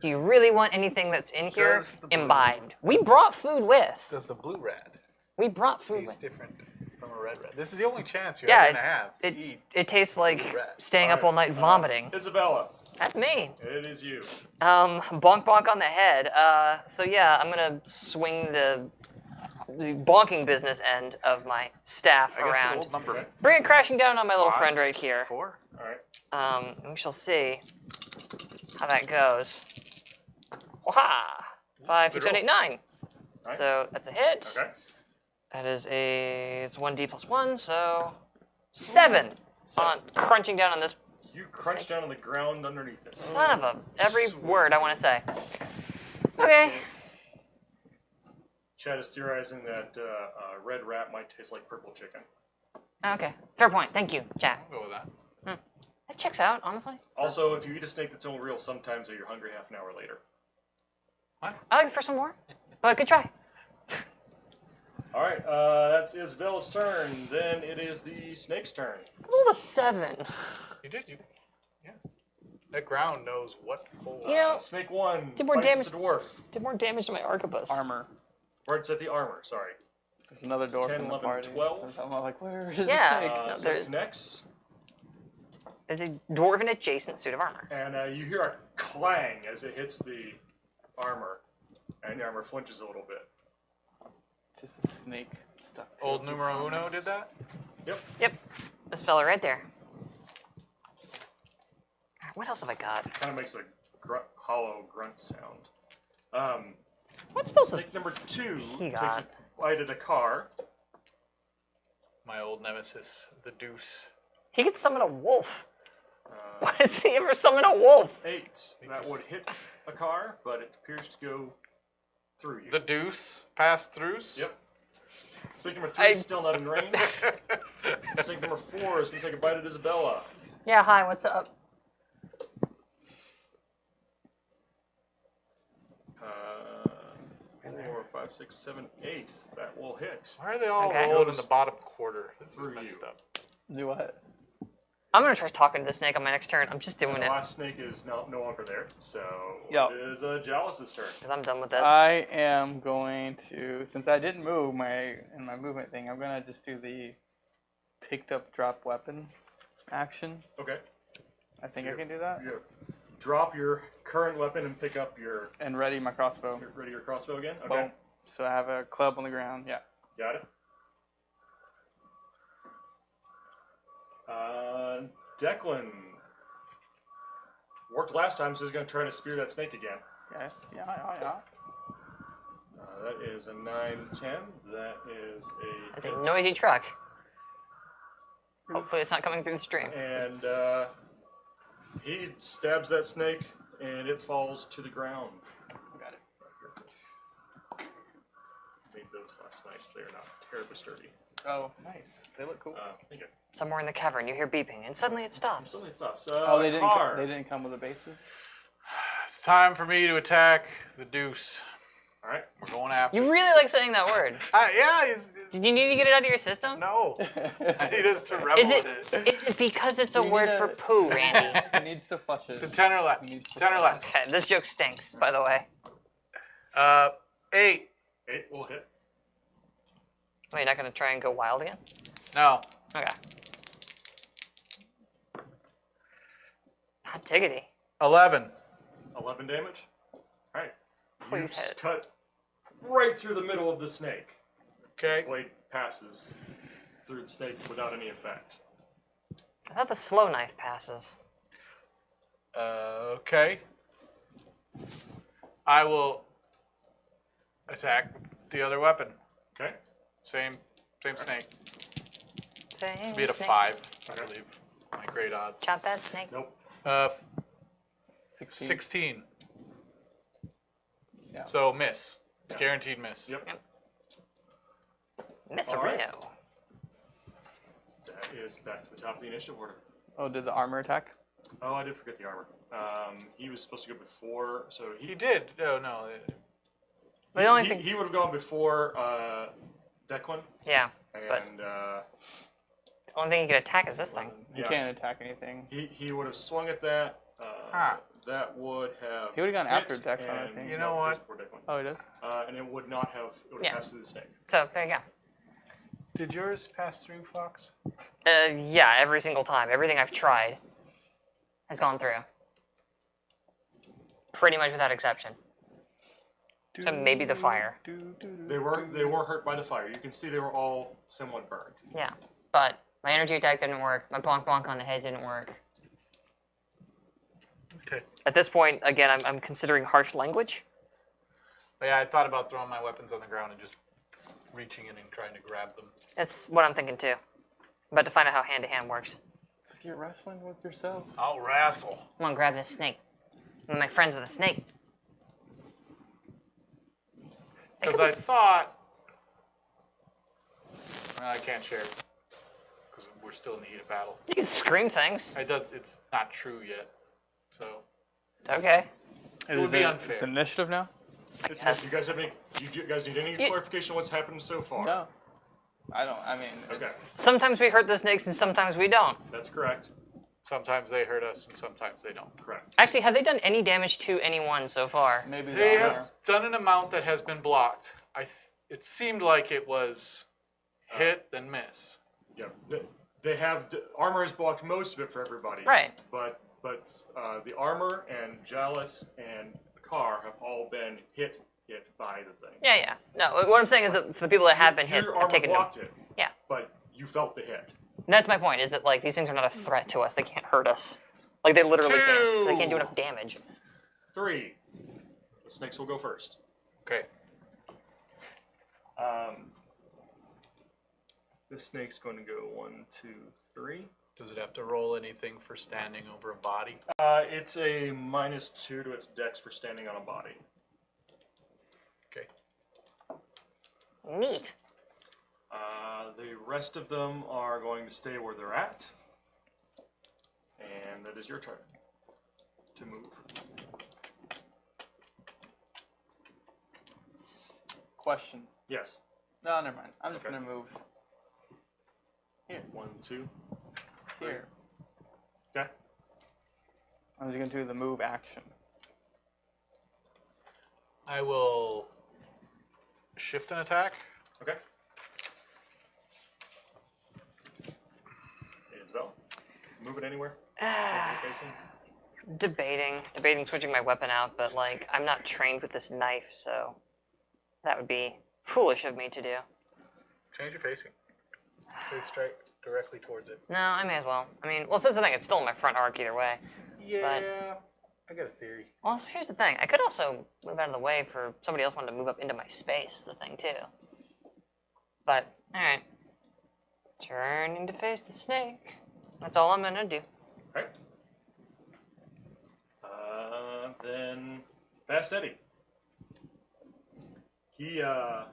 Do you really want anything that's in here Just the blue. imbibed? We brought food with. Does the blue rat We brought food taste with. different from a red rat? This is the only chance you're Yeah, ever going to have to eat. it tastes like rat. staying up all night vomiting. Isabella, That's me. it is you. Bonk bonk on the head. So yeah, I'm gonna swing the bonking business end of my staff I guess the around. old number Okay. Bring it crashing down on my little 5, friend right here. 4. All right. We shall see how that goes. Waha! 5, 6, 7, 8, 9. Alright. So that's a hit. Okay. That is it's 1d plus 1, so 7 on crunching down on this You crunch down on the ground underneath it. son of a every word I want to say. Okay. Chad is theorizing that red rat might taste like purple chicken. Okay. Fair point. Thank you, Jack. I'll go with that. That checks out, honestly. Also, if you eat a snake that's only real, sometimes you're hungry half an hour later. I like the first one more, but good try. All right, that's Isabella's turn. Then it is the snake's turn. Roll a 7. You did, yeah. That ground knows what hole. You know, Snake 1 Did more bites damage- the dwarf. did more damage to my arquebus. Armor. Or it's at the armor, sorry. There's another door 10, from the 11, party. 12. I'm like, where is Yeah. the snake? No, So there- it connects, There's a dwarven adjacent suit of armor. and you hear a clang as it hits the armor, and the armor flinches a little bit. Just a snake stuck to Old it. numero uno did that? Yep. This fella right there. Alright, what else have I got? Kind of makes a hollow grunt sound. What's supposed to... Snake number 2 He takes a got- bite at the car. My old nemesis, the Deuce. He can summon a wolf. Why does he ever summon a wolf? 8. That would hit a car, but it appears to go through you. The Deuce passed throughs? Yep. Snake number 3 I- is still not in range. Snake number 4 is going to take a bite at Isabella. Yeah, hi, what's up? 4, 5, 6, 7, 8. That will hit. Why are they all Okay. rolled in the bottom quarter? This is Through messed you. up. Do what? I'm gonna try talking to the snake on my next turn. I'm just doing The it. last snake is no longer there, so Yep. it is Jalis' turn. Because I'm done with this. I am going to, since I didn't move in my movement thing, I'm gonna just do the picked up drop weapon action. Okay. I think I can do that. You drop your current weapon and pick up your And ready my crossbow. ready your crossbow again. Okay. Boom. So I have a club on the ground. Yeah. Got it. Declan worked last time, so he's going to try to spear that snake again. Yes. Yeah. That is a 9, 10. That is a That's a noisy truck. Hopefully it's not coming through the stream. And he stabs that snake, and it falls to the ground. Got it. Made those last night. They are not terribly sturdy. Oh, nice. They look cool. Thank you. Somewhere in the cavern, you hear beeping, and suddenly it stops. Suddenly it stops. Oh, they didn't. Car. They didn't come with a bases. It's time for me to attack the Deuce. All right. We're going after. You really like saying that word. Yeah, Did you need to get it out of your system? no. I need us to revel Is in it, it. is it because it's a You word need for a- poo, Randy? He needs to flush it. It's a 10 or less. 10 or less. Okay, this joke stinks, by the way. 8. 8 will hit. Oh, you're not gonna try and go wild again? No. Okay. Hot diggity. 11. 11 damage. All right. Please you just hit. cut right through the middle of the snake. Okay. Blade passes through the snake without any effect. I thought the slow knife passes. Okay. I will attack the other weapon. Okay. Same snake. Same This will be at a snake. 5, I believe. My great odds. Chop that snake. Nope. 16. Yeah. So miss. Guaranteed miss. Yep. Miss All right. Reno. That is back to the top of the initiative order. Oh, did the armor attack? Oh, I did forget the armor. He was supposed to go before, so He did. Oh, no. The only thing. he would have gone before Declan, Yeah, but and the only thing you can attack is this thing. You yeah, can't attack anything. he would have swung at that. That would have. He would have gone after hit, Declan, I and- think. You no, know it what? was before Declan. Oh, he did? And it would not have. It would have Yeah. passed through the snake. So there you go. Did yours pass through, Fox? Yeah, every single time. Everything I've tried has gone through. Pretty much without exception. So maybe the fire. They were hurt by the fire. You can see they were all somewhat burned. Yeah. But my energy attack didn't work. My bonk bonk on the head didn't work. Okay. At this point, again, I'm considering harsh language. But yeah, I thought about throwing my weapons on the ground and just reaching in and trying to grab them. That's what I'm thinking too. I'm about to find out how hand-to-hand works. It's like you're wrestling with yourself. I'll wrestle. I'm gonna grab this snake. I'm gonna make friends with a snake. Because I thought... I can't share. Because we're still in the heat of battle. You can scream things. It's not true yet, so Okay. it would be unfair. It's initiative now? It's Yes. Do you guys need any clarification on what's happened so far? No. I don't. I mean, Okay, Sometimes we hurt the snakes and sometimes we don't. that's correct. Sometimes they hurt us and sometimes they don't. Correct. Actually, have they done any damage to anyone so far? maybe They are. have done an amount that has been blocked. It seemed like it was hit then miss. Yeah, they have armor has blocked most of it for everybody. Right. But the armor and Jalis and the car have all been hit by the thing. Yeah, yeah. No, what I'm saying is that for the people that have been hit, Your have armor taken blocked them. it, Yeah. but you felt the hit. And that's my point, is that like these things are not a threat to us. They can't hurt us. Like they literally can't. They can't do enough damage. 3. The snakes will go first. Okay. This snake's going to go 1, 2, 3. Does it have to roll anything for standing over a body? It's a -2 to its dex for standing on a body. Okay. Neat. The rest of them are going to stay where they're at. And that is your turn to move. Question. Yes. No, never mind. I'm just Okay. gonna move 1, 2. here. Okay. I'm just gonna do the move action. I will shift an attack. Okay. Isabel, move it anywhere. Where you're facing. Debating switching my weapon out, but like I'm not trained with this knife, so that would be foolish of me to do. Change your facing. Face straight directly towards it. No, I may as well. I mean, well, since the thing, it's still in my front arc either way. Yeah. I got a theory. Well, so here's the thing. I could also move out of the way for somebody else wanted to move up into my space, the thing, too. But, alright. Turning to face the snake. That's all I'm gonna do. Alright. Then Fast Eddie. He's gonna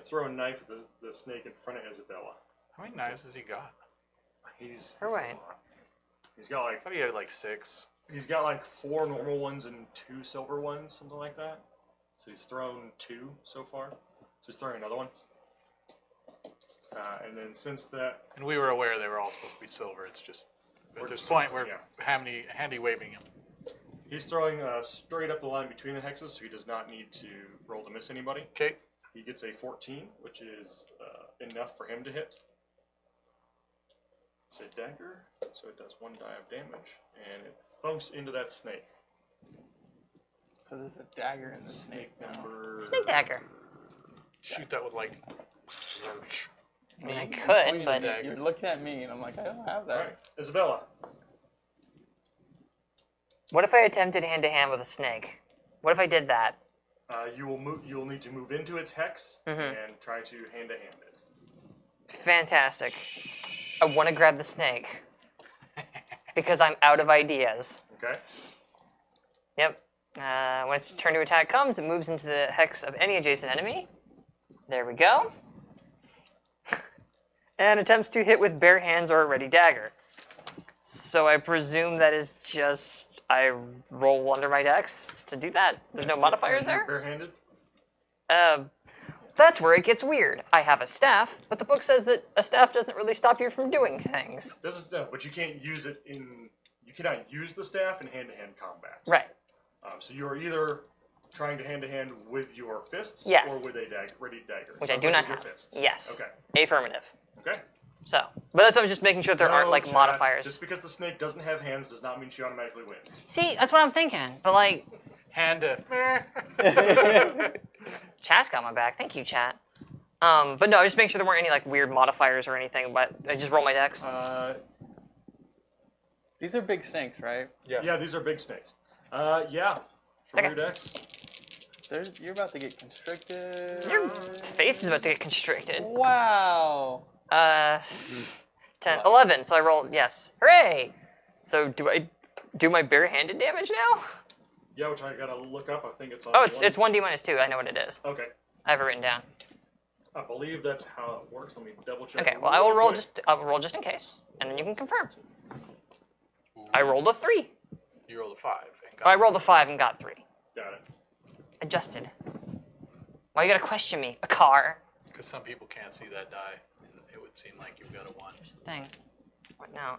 throw a knife at the snake in front of Isabella. How many knives has he got? He's Right. He's got I thought he had like 6. He's got like 4 normal ones and 2 silver ones, something like that. So he's thrown 2 so far. So he's throwing another one. And then since that, And we were aware they were all supposed to be silver. It's just at this point we're yeah. handy waving him. he's throwing straight up the line between the hexes, so he does not need to roll to miss anybody. Okay. He gets a 14, which is enough for him to hit. It's a dagger, so it does 1 die of damage, and it thunks into that snake. So there's a dagger in the snake now. Number... Snake dagger. Shoot that with like search. I mean, I Oh, could, you're- but you're looking at me, and I'm like, I don't have that. Alright, Isabella. what if I attempted hand-to-hand with a snake? What if I did that? You'll need to move into its hex and try to hand-to-hand it. Fantastic. I want to grab the snake. Because I'm out of ideas. Okay? Yep. When its turn to attack comes, it moves into the hex of any adjacent enemy. There we go. And attempts to hit with bare hands or a ready dagger. So I presume that is just I roll under my dex to do that. There's no modifiers there? Barehanded? That's where it gets weird. I have a staff, but the book says that a staff doesn't really stop you from doing things. No, but you can't use it in... You cannot use the staff in hand-to-hand combat. Right. So you're either trying to hand-to-hand with your fists Yes. or with a ready dagger. Which I Sounds do like not with your have. fists. Yes. Okay. Affirmative. Okay. So, but that's why I was just making sure there aren't like Chat, modifiers. Just because the snake doesn't have hands does not mean she automatically wins. See, that's what I'm thinking. But like, Hand to. Chat's got my back. Thank you, Chat. But no, just making sure there weren't any like weird modifiers or anything. But I just roll my dex. These are big snakes, right? Yes. Yeah, these are big snakes. Yeah. Roll Okay. your dex. You're about to get constricted. Your face is about to get constricted. Wow. 10, 11. So I rolled yes. Hooray! So do I do my barehanded damage now? Yeah, which I gotta look up. I think it's on. Oh, it's 1d minus 2. I know what it is. Okay. I have it written down. I believe that's how it works. Let me double check. Okay, it well, I will real roll quick. I'll roll just in case, and then you can confirm. I rolled a 3. You rolled a 5. And I rolled a 5 and got 3. Got it. Adjusted. Why you gotta question me? A car. Because some people can't see that die, and it would seem like you've got a 1. Thing. What now?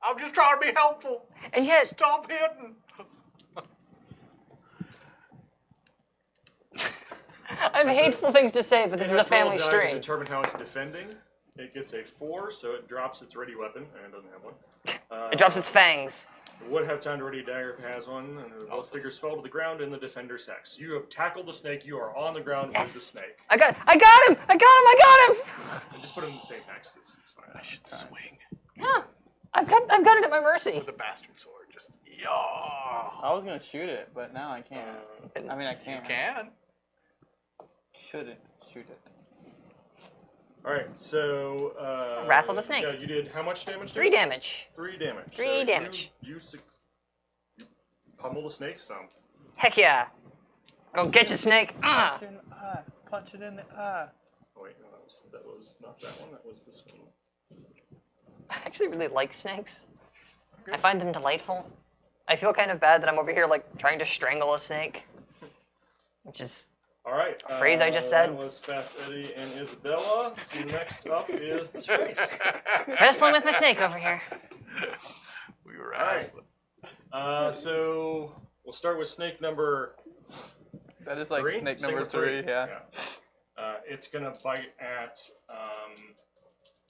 I'm just trying to be helpful. And yet- Stop hitting. I have hateful things to say, but this is a family To stream. determine how it's defending, it gets a 4, so it drops its ready weapon, and it doesn't have one. It drops its fangs. It would have time to ready a dagger if it has one, and both figures fall to the ground in the defender's hex. You have tackled the snake. You are on the ground with the snake. I got him! I got him! I got him! And just put him in the same hex. It's fine. I should swing Yeah. I've got it at my mercy. with a bastard sword. Just, yeah. I was gonna shoot it, but now I can't. I mean, I You can. can. Shouldn't shoot it. All right, so Wrestle the snake. Yeah, you did how much damage? 3 damage. 3 damage. 3 So damage. You pummel the snake some. Heck yeah. Go get your snake. Punch it in the eye. Punch it in the eye. Oh wait, no, that was not that one. That was this one. I actually really like snakes. I find them delightful. I feel kind of bad that I'm over here like trying to strangle a snake. Which is All right. A phrase I just said. That was Fast Eddie and Isabella. So next up is the snakes. wrestling with my snake over here. We were right. wrestling. So we'll start with snake number That is like 3. snake number 3, yeah. It's gonna bite at.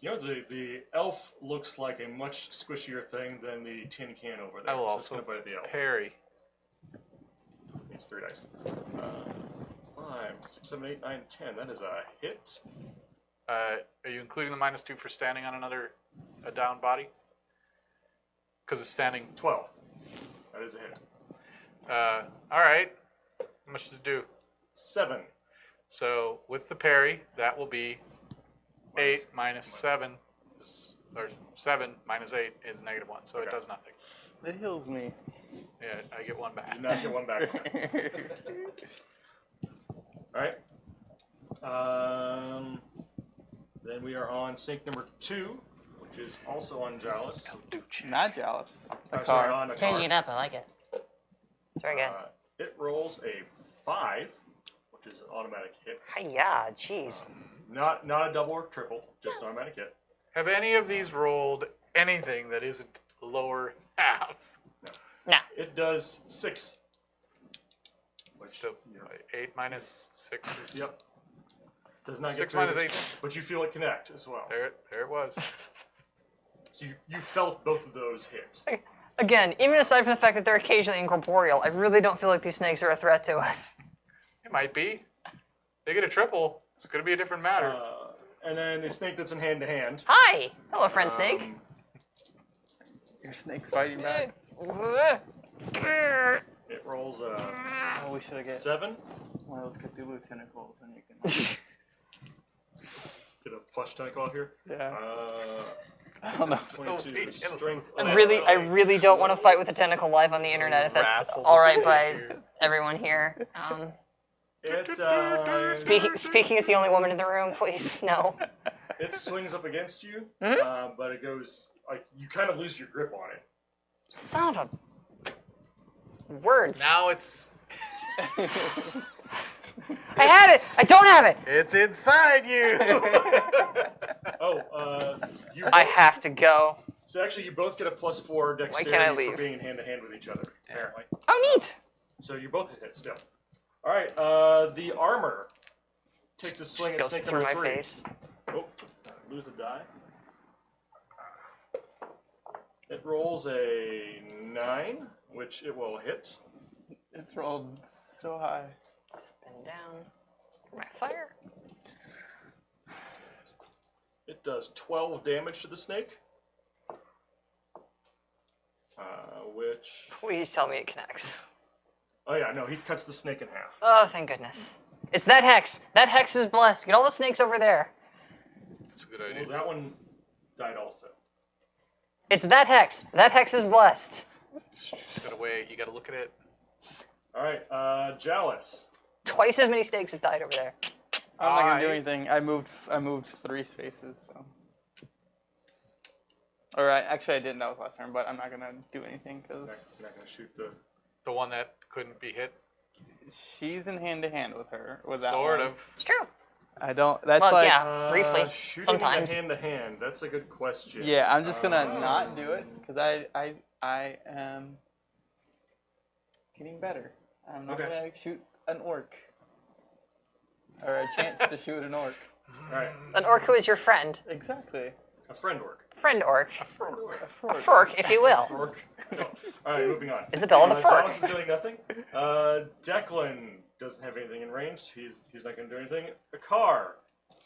The elf looks like a much squishier thing than the tin can over there. I will so it's also gonna bite the elf. parry. It's 3 dice. 5, 6, 7, 8, 9, 10. That is a hit. Are you including the -2 for standing on a down body? Because it's standing. 12. That is a hit. All right. How much to do? 7. So with the parry, that will be 8 minus 7, or 7 minus 8 is -1, so it does nothing. It heals me. Yeah, I get 1 back. You not get 1 back. Alright. Then we are on snake number 2, which is also on Jalis. Not jealous. A Sorry, car. on a Changing car. it up, I like it. Very good. It rolls a 5, which is an automatic hit. Yeah, jeez. Not a double or triple, just an automatic hit. Have any of these rolled anything that isn't lower half? Nah. It does 6. So 8 minus 6 is. Yep. Does not 6 get minus damage, 8. but you feel it connect as well. There it was. So you felt both of those hit. Again, even aside from the fact that they're occasionally incorporeal, I really don't feel like these snakes are a threat to us. It might be. They get a triple. It's going to be a different matter. And then the snake that's in hand to hand. Hi! Hello, friend snake. Your snake's fighting back. It rolls a Oh, we should have get 7. one of those Cthulhu tentacles and you can. Get a plush tentacle out here. Yeah. Uh, I don't know. 22 strength. I really don't want to fight with a tentacle live on the internet if that's Wrestle all the right snake by here. everyone here. It's Speaking as the only woman in the room, please, no. it swings up against you, Hmm? but it goes like you kind of lose your grip on it. Son of a... Words. Now it's I had it! I don't have it! it's inside you. I have to go. So actually, you both get a +4 dexterity can't I for leave? being hand to hand with each other. Apparently, Oh, neat! so you both hit still. All right, the armor takes a swing at Goes snake through number my 3. face. Oh, lose a die. It rolls a 9, which it will hit. It's rolled so high. Spin down for my fire. It does 12 damage to the snake. Which... Please tell me it connects. Oh yeah, no, he cuts the snake in half. Oh, thank goodness. It's that hex. That hex is blessed. Get all the snakes over there. That's a good Well, idea. that one died also. It's that hex. That hex is blessed. Just gotta wait. You gotta look at it. All right, Jalis. Twice as many snakes have died over there. I'm not gonna do anything. I moved 3 spaces, so. Alright, actually I didn't, that was last turn, but I'm not gonna do anything You're because not gonna shoot The one that couldn't be hit? she's in hand to hand with her. With that Sort one. of. It's true. I don't. That's Well, like. yeah, briefly. Shooting Sometimes. hand to hand. That's a good question. Yeah, I'm just gonna not do it because I am getting better. I'm not gonna shoot an orc or a chance to shoot an orc. All right. An orc who is your friend. Exactly. A friend orc. Friend orc. A A fork, if you will. Orc. No. All right, moving on. Isabella the fork. Dallas is doing nothing. Declan doesn't have anything in range. He's not going to do anything. A car.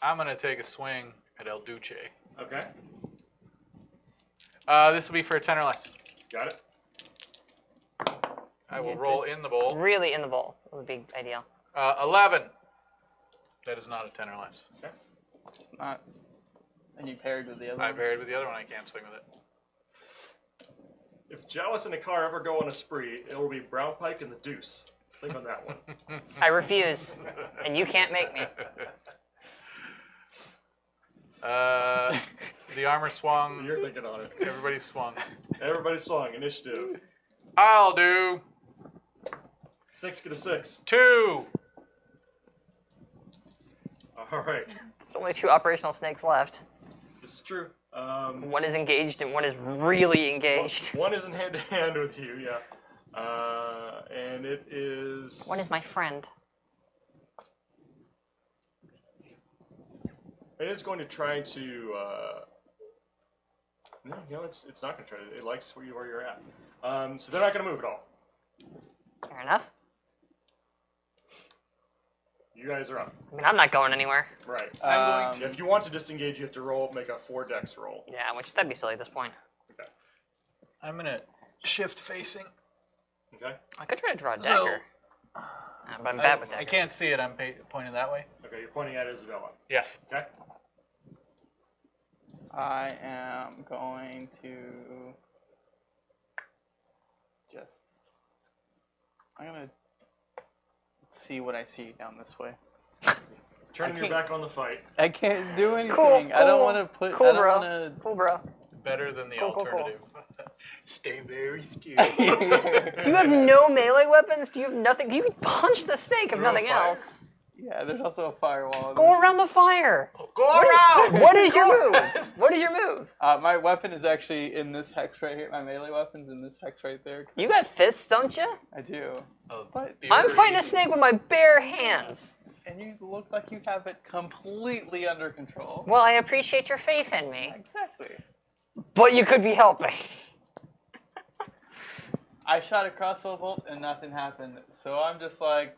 I'm going to take a swing at El Duce. Okay. This will be for a 10 or less. Got it. I will roll in the bowl. Really in the bowl would be ideal. 11. That is not a 10 or less. Okay. Not. And you paired with the other I one. paired with the other one. I can't swing with it. If Jawas and a car ever go on a spree, it will be Brown Pike and the Deuce. Think on that one. I refuse, and you can't make me. The armor swung. You're thinking on it. Everybody swung. Everybody swung. Initiative. I'll do 6 get a 6. 2. All right. There's only 2 operational snakes left. This is true. One is engaged and one is really engaged. One is in hand to hand with you, yeah. And it is. One is my friend. It is going to try to. No, it's not going to try to. It likes where you're at. So they're not going to move at all. Fair enough. You guys are up. I mean, I'm not going anywhere. Right. I'm going to. If you want to disengage, you have to make a 4 dex roll. Yeah, which that'd be silly at this point. Okay. I'm going to shift facing. Okay. I could try to draw a So- dagger. But I'm bad with I daggers. can't see it. I'm pointing that way. Okay, you're pointing at Isabella. Yes. Okay. I am going to just. I'm gonna see what I see down this way. Turning your back on the fight. I can't do anything. Cool, I don't cool, want to put. Cool, I don't bro. wanna... Cool, bro. Better than the Cool, cool, cool. alternative. Stay very still. Do you have no melee weapons? Do you have nothing? You can punch the snake if Throw a nothing fire. else. Yeah, there's also a firewall. Go around the fire. Go around! What is your move? What is your move? My weapon is actually in this hex right here. My melee weapon's in this hex right there. 'Cause You got fists, don't you? I do. Oh, But I'm very fighting a easy. snake with my bare hands. and you look like you have it completely under control. Well, I appreciate your faith in me, Exactly. but you could be helping. I shot a crossbow bolt and nothing happened. So I'm just like,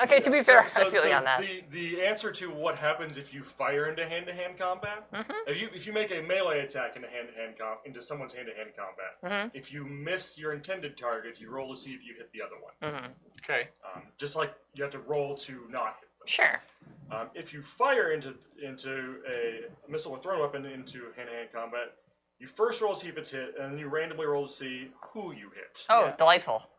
Okay, to be fair, So I feel you on that. The answer to what happens if you fire into hand-to-hand combat, if you make a melee attack into someone's hand-to-hand combat, if you miss your intended target, you roll to see if you hit the other one. Okay. Just like you have to roll to not hit them. Sure. If you fire into a missile or thrown weapon into hand-to-hand combat, you first roll to see if it's hit, and then you randomly roll to see who you hit. Oh, Yeah. delightful.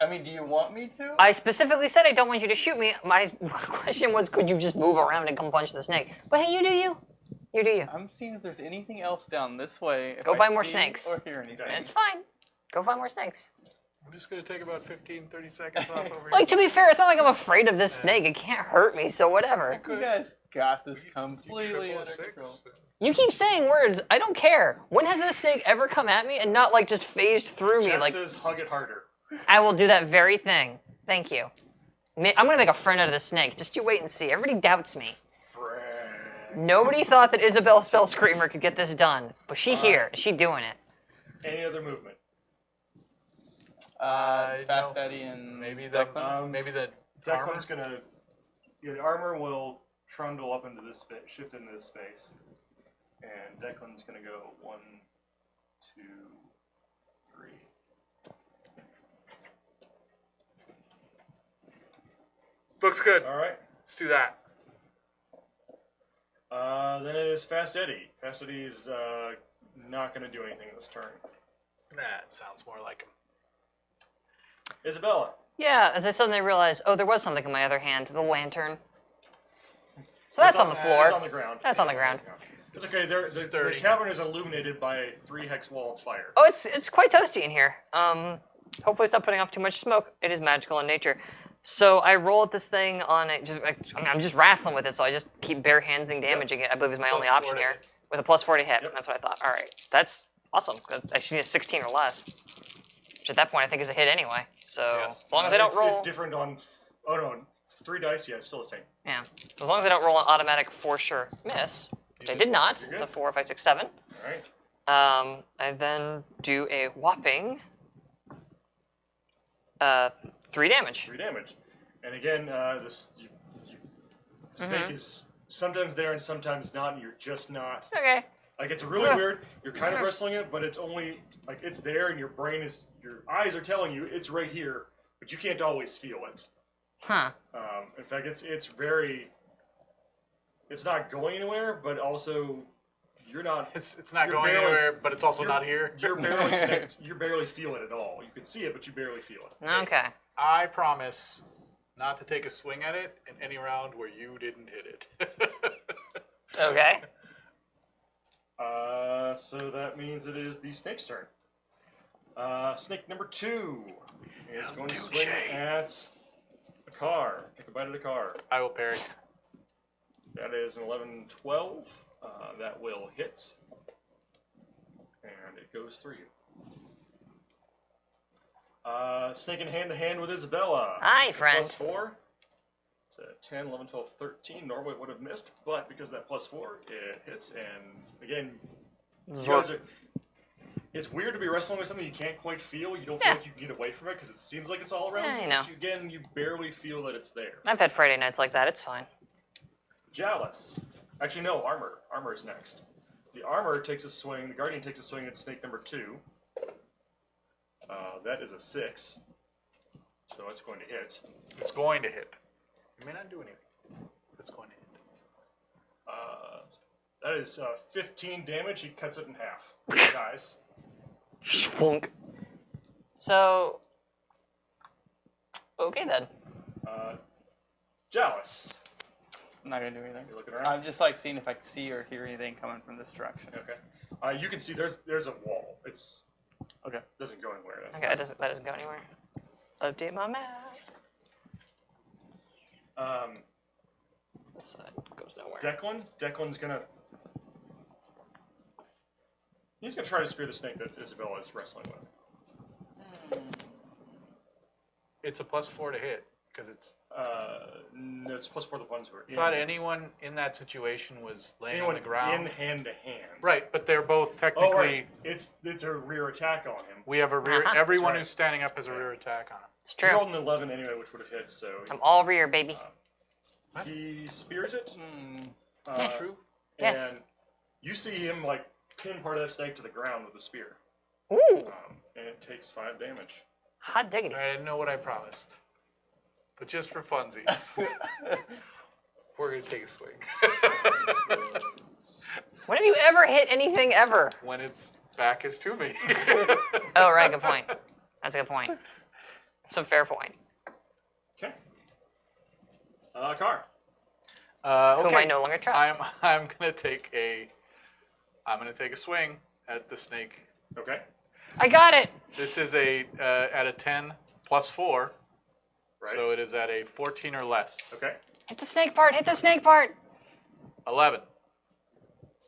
I mean, do you want me to? I specifically said I don't want you to shoot me. My question was, could you just move around and come punch the snake? But hey, you do you. You do you. I'm seeing if there's anything else down this way. If Go I find more see snakes. Or hear anything. It's fine. Go find more snakes. I'm just going to take about 15, 30 seconds off over here. Like, to be fair, it's not like I'm afraid of this snake. It can't hurt me, so whatever. You guys got this You completely triple a under control. 6. You keep saying words. I don't care. When has this snake ever come at me and not, like, just phased through me? Chat Like, says hug it harder. I will do that very thing. Thank you. I'm gonna make a friend out of this snake. Just you wait and see. Everybody doubts me. Nobody thought that Isabel Spell Screamer could get this done, but she here. She doing it. Any other movement? Fast no. Daddy and Maybe the Declan? maybe the armor? Declan's gonna. The armor will trundle up into this space, shift into this space, and Declan's gonna go 1, 2, 3. Looks good. All right. Let's do that. Then it is Fast Eddie. Fast Eddie is not gonna do anything this turn. That sounds more like him. Isabella. Yeah, as I suddenly realized, oh, there was something in my other hand, the lantern. So that's on the floor. It's on the ground. That's on the ground. It's okay. The Sturdy. cavern is illuminated by a 3-hex wall of fire. Oh, it's quite toasty in here. Hopefully it's not putting off too much smoke. It is magical in nature. So I roll at this thing on it. I'm just wrestling with it, so I just keep bare handsing damaging it. I believe is my only +4 option to here. hit. With a +4 to hit. That's what I thought. All right, that's awesome. I just need a 16 or less, which at that point I think is a hit anyway. So Yes. as long as I don't roll, It's different on. Oh no, 3 dice. Yeah, it's still the same. yeah. As long as I don't roll an automatic for sure miss, which I did not. You're It's a good. 4, 5, 6, 7. All right. I then do a whopping 3 damage. 3 damage. And again, the snake is sometimes there and sometimes not, and you're just not. Okay. Like, it's really weird. You're kind of wrestling it, but it's only, like, it's there, and your eyes are telling you it's right here, but you can't always feel it. Huh. In fact, it's not going anywhere, but also you're not. It's not You're going barely- anywhere, but it's also not here. You're barely you barely feel it at all. You can see it, but you barely feel it. Okay. I promise not to take a swing at it in any round where you didn't hit it. Okay. So that means it is the snake's turn. Snake number 2 is going to swing at a car. Take a bite of the car. I will parry. That is an 11-12. That will hit. And it goes through you. Snake in hand-to-hand with Isabella. Hi, friend. +4. It's a 10, 11, 12, 13. Normally it would have missed, but because of that +4, it hits. And again, you guys it's weird to be wrestling with something you can't quite feel. You don't feel like you can get away from it because it seems like it's all around Yeah, you. I know. But again, you barely feel that it's there. I've had Friday nights like that. It's fine. Chalice. Actually, no, armor. Armor is next. The armor takes a swing. The guardian takes a swing at snake number 2. That is a 6. So it's going to hit. It's going to hit. You may not do anything. It's going to hit. That is 15 damage. He cuts it in half. Guys. Flunk. So. Okay then. Chalice. I'm not gonna do anything. You looking around? I'm just like seeing if I can see or hear anything coming from this direction. Okay. You can see there's a wall. It's Okay. doesn't go anywhere. That's Okay, that doesn't go anywhere. Update my map. This side goes nowhere. Declan's gonna. He's gonna try to spear the snake that Isabella is wrestling with. It's a +4 to hit because it's. No, it's +4 the ones who are I thought anyone in that situation was laying anyone on the ground. in hand to hand. Right, but they're both Oh, technically. right. It's a rear attack on him. We have a rear. Uh-huh. Everyone That's right. who's standing up has a rear attack on him. It's He true. rolled an 11 anyway, which would have hit. So I'm all rear, baby. he spears it. Yeah. True. Yes. And you see him like pin part of that snake to the ground with the spear. Ooh, And it takes 5 damage. hot diggity. I didn't know what I promised, but just for funsies, we're gonna take a swing When have you ever hit anything ever? when its back is to me. Oh, right, good point. That's a good point. It's a fair point. Okay. Car. Okay. Whom I no longer trust. I'm gonna take a swing at the snake. Okay. I got it. This is at a 10 +4, Right. so it is at a 14 or less. Okay. Hit the snake part. Hit the snake part. 11.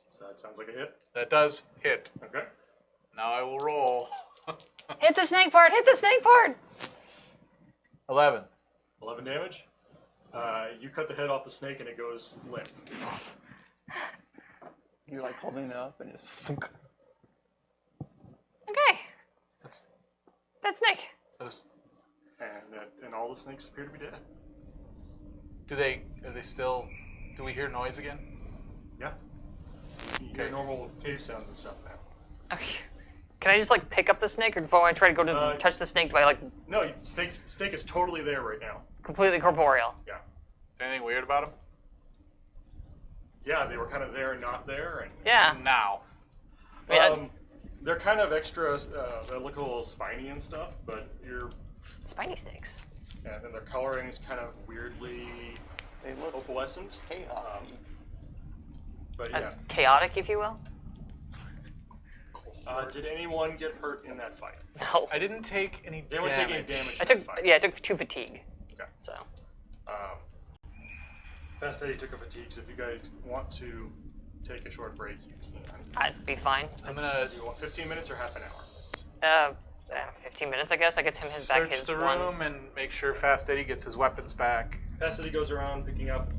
So that sounds like a hit. That does hit. Okay. Now I will roll. Hit the snake part. Hit the snake part. 11. 11 damage. You cut the head off the snake and it goes limp. You're like holding it up and just thunk. Okay. That's, That snake. that's, And all the snakes appear to be dead. are they still? Do we hear noise again? Yeah. You hear normal cave sounds and stuff now. Okay. Can I just like pick up the snake, or do I want to try to go to touch the snake? Do I like No, snake is totally there right now. completely corporeal? Yeah. Is there anything weird about them? Yeah, they were kind of there and not there, and Yeah. Now. I mean, they're kind of extra. They look a little spiny and stuff, but you're spiny snakes. and then their coloring is kind of weirdly They look opalescent. chaosy. But yeah. Chaotic, if you will. Did anyone get hurt in that fight? No. I didn't take any Did anyone take any damage? I in took that fight? I took 2 fatigue. Okay. So Fast Eddie took a fatigue, so if you guys want to take a short break, you can. I'd be fine. I'm gonna You want 15 minutes or half an hour? 15 minutes, I guess. I get him his back search his the one. room and make sure Fast Eddie gets his weapons back. Fast Eddie goes around picking up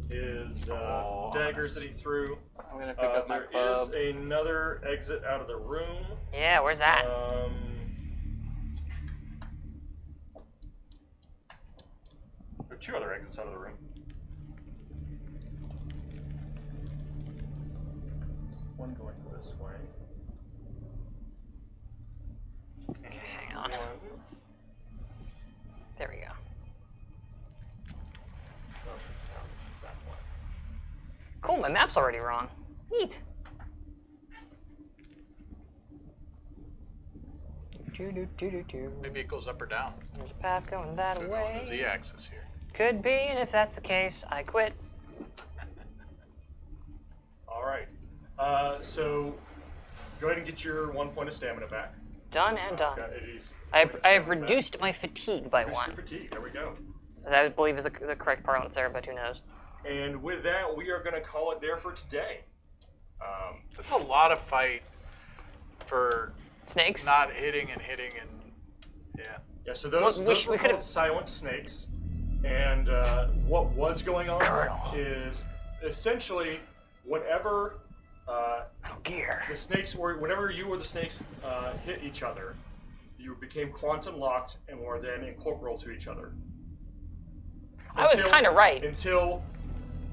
his daggers that he threw. I'm gonna pick up my There club. is another exit out of the room. Yeah, where's that? There are 2 other exits out of the room. One going this way. Okay, hang on. One. There we go. Oh, it's down that way. Cool, my map's already wrong. Neat. Maybe it goes up or down. There's a path going that We're on way. the Z-axis here. Could be, and if that's the case, I quit. All right. So go ahead and get your 1 point of stamina back. Done and done. Got Eddie's I point of have stamina reduced my fatigue by back. one. Reduced your fatigue. There we go. That I believe is the correct parlance there, but who knows? And with that, we are going to call it there for today. That's a lot of fight for Snakes? not hitting and yeah. Yeah, so those Well, were we could've- called silent snakes. And what was going on Colonel. is essentially whenever Gear. the snakes were, whenever you or the snakes hit each other, you became quantum locked and were then incorporeal to each other. I was kind of right. Until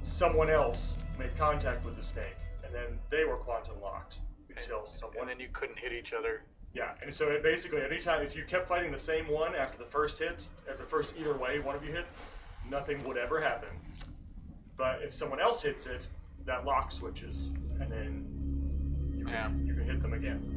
someone else made contact with the snake, and then they were quantum locked until someone. And then you couldn't hit each other. Yeah, and so it basically, anytime, if you kept fighting the same one after the first hit, after the first either way one of you hit, nothing would ever happen. But if someone else hits it, that lock switches, and then you can hit them again.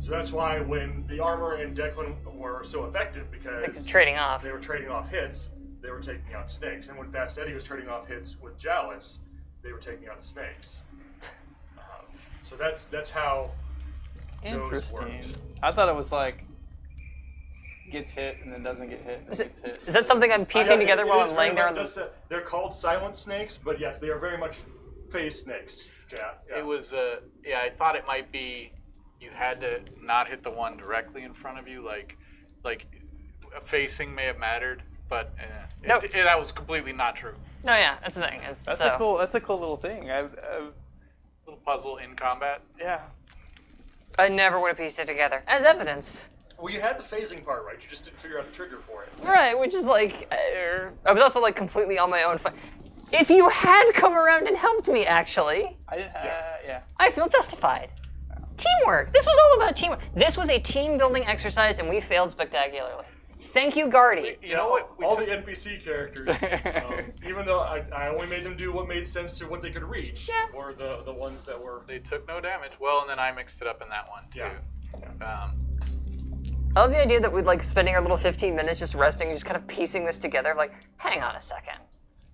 So that's why when the armor and Declan were so effective, because Trading off. they were trading off hits, they were taking out snakes. And when Fast Eddie was trading off hits with Jalis, they were taking out snakes. So that's how those Interesting. worked. I thought it was like gets hit and then doesn't get hit and Is, then gets hit. is that something I'm piecing together while I'm laying there on this? the... They're called silent snakes, but yes, they are very much phase snakes. Yeah. It was, I thought it might be you had to not hit the one directly in front of you, like facing may have mattered, but No. that was completely not true. No, yeah, that's the thing. It's, That's so, a cool. That's a cool little thing. Little puzzle in combat. Yeah. I never would have pieced it together. As evidenced. Well, you had the phasing part right. You just didn't figure out the trigger for it. Right, which is like... I was also like completely on my own. If you had come around and helped me, actually, I didn't. Yeah. I feel justified. Teamwork. This was all about teamwork. This was a team-building exercise, and we failed spectacularly. Thank you, Guardy. You know what? All the NPC characters, even though I only made them do what made sense to what they could reach, Yeah. were the ones that were. They took no damage. Well, and then I mixed it up in that one too. Yeah. I love the idea that we'd like spending our little 15 minutes just resting, just kind of piecing this together. Like, hang on a second.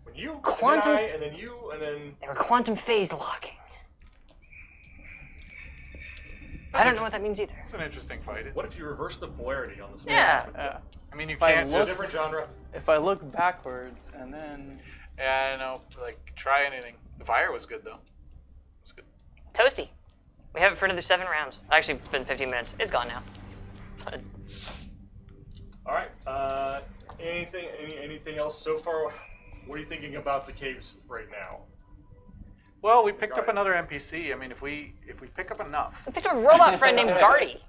When you, Quantum- and then I, and then you, and then They were quantum phase locking. I don't know what that means either. It's an interesting fight. what if you reverse the polarity on the snake? Yeah. I mean, you I can't look- It's a just. different genre. If I look backwards and then Yeah, I know. Like, try anything. The fire was good though. It was good. Toasty. We have it for another 7 rounds. Actually, it's been 15 minutes. It's gone now. All right. Anything else so far? What are you thinking about the caves right now? Well, we picked up Right. another NPC. I mean, if we pick up enough, I picked up a robot friend named Guardy.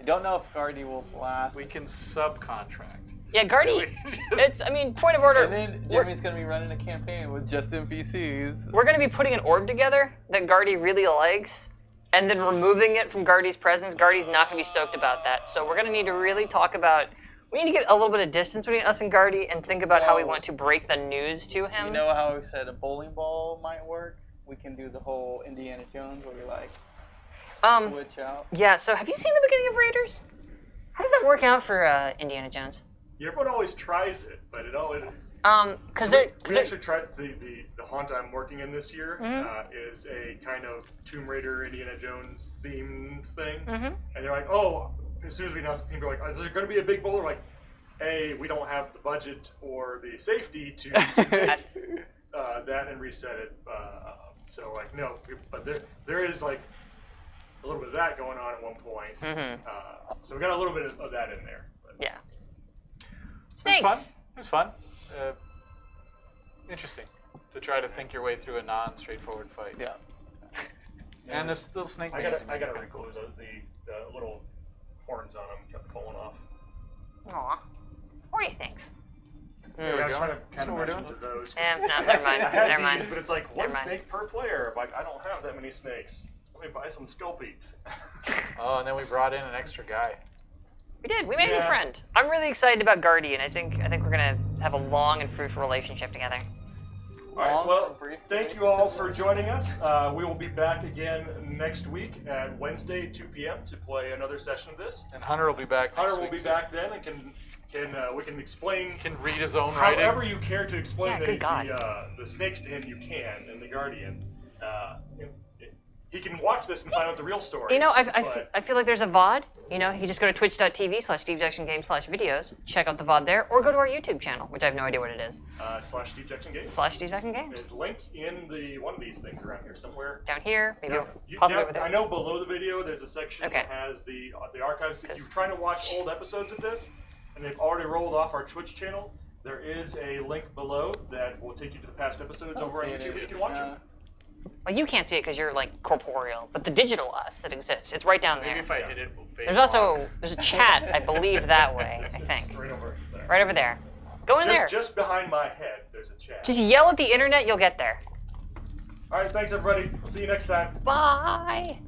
I don't know if Guardy will last. we can subcontract. Yeah, Guardy. It's, I mean, point of order. And then Jimmy's gonna be running a campaign with just NPCs. We're going to be putting an orb together that Guardy really likes, and then removing it from Guardy's presence. Guardy's not going to be stoked about that. So we're going to need to really talk about... We need to get a little bit of distance between us and Guardy and think about how we want to break the news to him. You know how we said a bowling ball might work? We can do the whole Indiana Jones where we like switch out. Yeah, so have you seen the beginning of Raiders? How does that work out for Indiana Jones? everyone always tries it, but it always. Because We actually tried the haunt I'm working in this year is a kind of Tomb Raider, Indiana Jones themed thing, and they're like, oh, as soon as we announced the team, we're like, is there going to be a big boulder? Like, A, we don't have the budget or the safety to make that and reset it. So like, no, but there is like a little bit of that going on at one point. So we got a little bit of that in there. But. yeah. It Snakes. was fun. It was fun. Interesting to try to think your way through a non-straightforward fight. Yeah. And this little snake. I thing gotta is reclose the little horns on them kept falling off. Aw. Horny snakes. There we I was go. trying to That's kind what of we're imagine doing. those. No, never mind. I had Never mind. these, but it's like one Never mind. snake per player. I'm like, I don't have that many snakes. Let me buy some Sculpey. Oh, and then we brought in an extra guy. We did. We made a new Yeah. friend. I'm really excited about Guardian. I think we're gonna have a long and fruitful relationship together. All right, well, brief thank you all for joining us. We will be back again next week at Wednesday, 2 p.m. to play another session of this. And Hunter will be back next Hunter will week. be too. back then and we can explain He can read his own writing. however you care to explain Yeah, good God. the snakes to him. You can in the Guardian. He can watch this and find out the real story. You know, I but- feel like there's a VOD. You know, you just go to twitch.tv/SteveJacksonGames/videos, check out the VOD there, or go to our YouTube channel, which I have no idea what it is. / Steve Jackson Games. /Steve Jackson Games. Is linked in one of these things around here somewhere. Down here, maybe You- possibly down- over there. I know below the video there's a section Okay. that has the archives. If you're trying to watch old episodes of this and they've already rolled off our Twitch channel, there is a link below that will take you to the past episodes over on YouTube. You can watch them. Well, you can't see it because you're like corporeal, but the digital us that exists, it's right down Maybe there. if I hit it, we'll face There's also lock. there's a chat, I believe, that way. I It's think right over there. right over there. Go in there. Just behind my head, there's a chat. Just yell at the internet, you'll get there. All right, thanks everybody. We'll see you next time. Bye.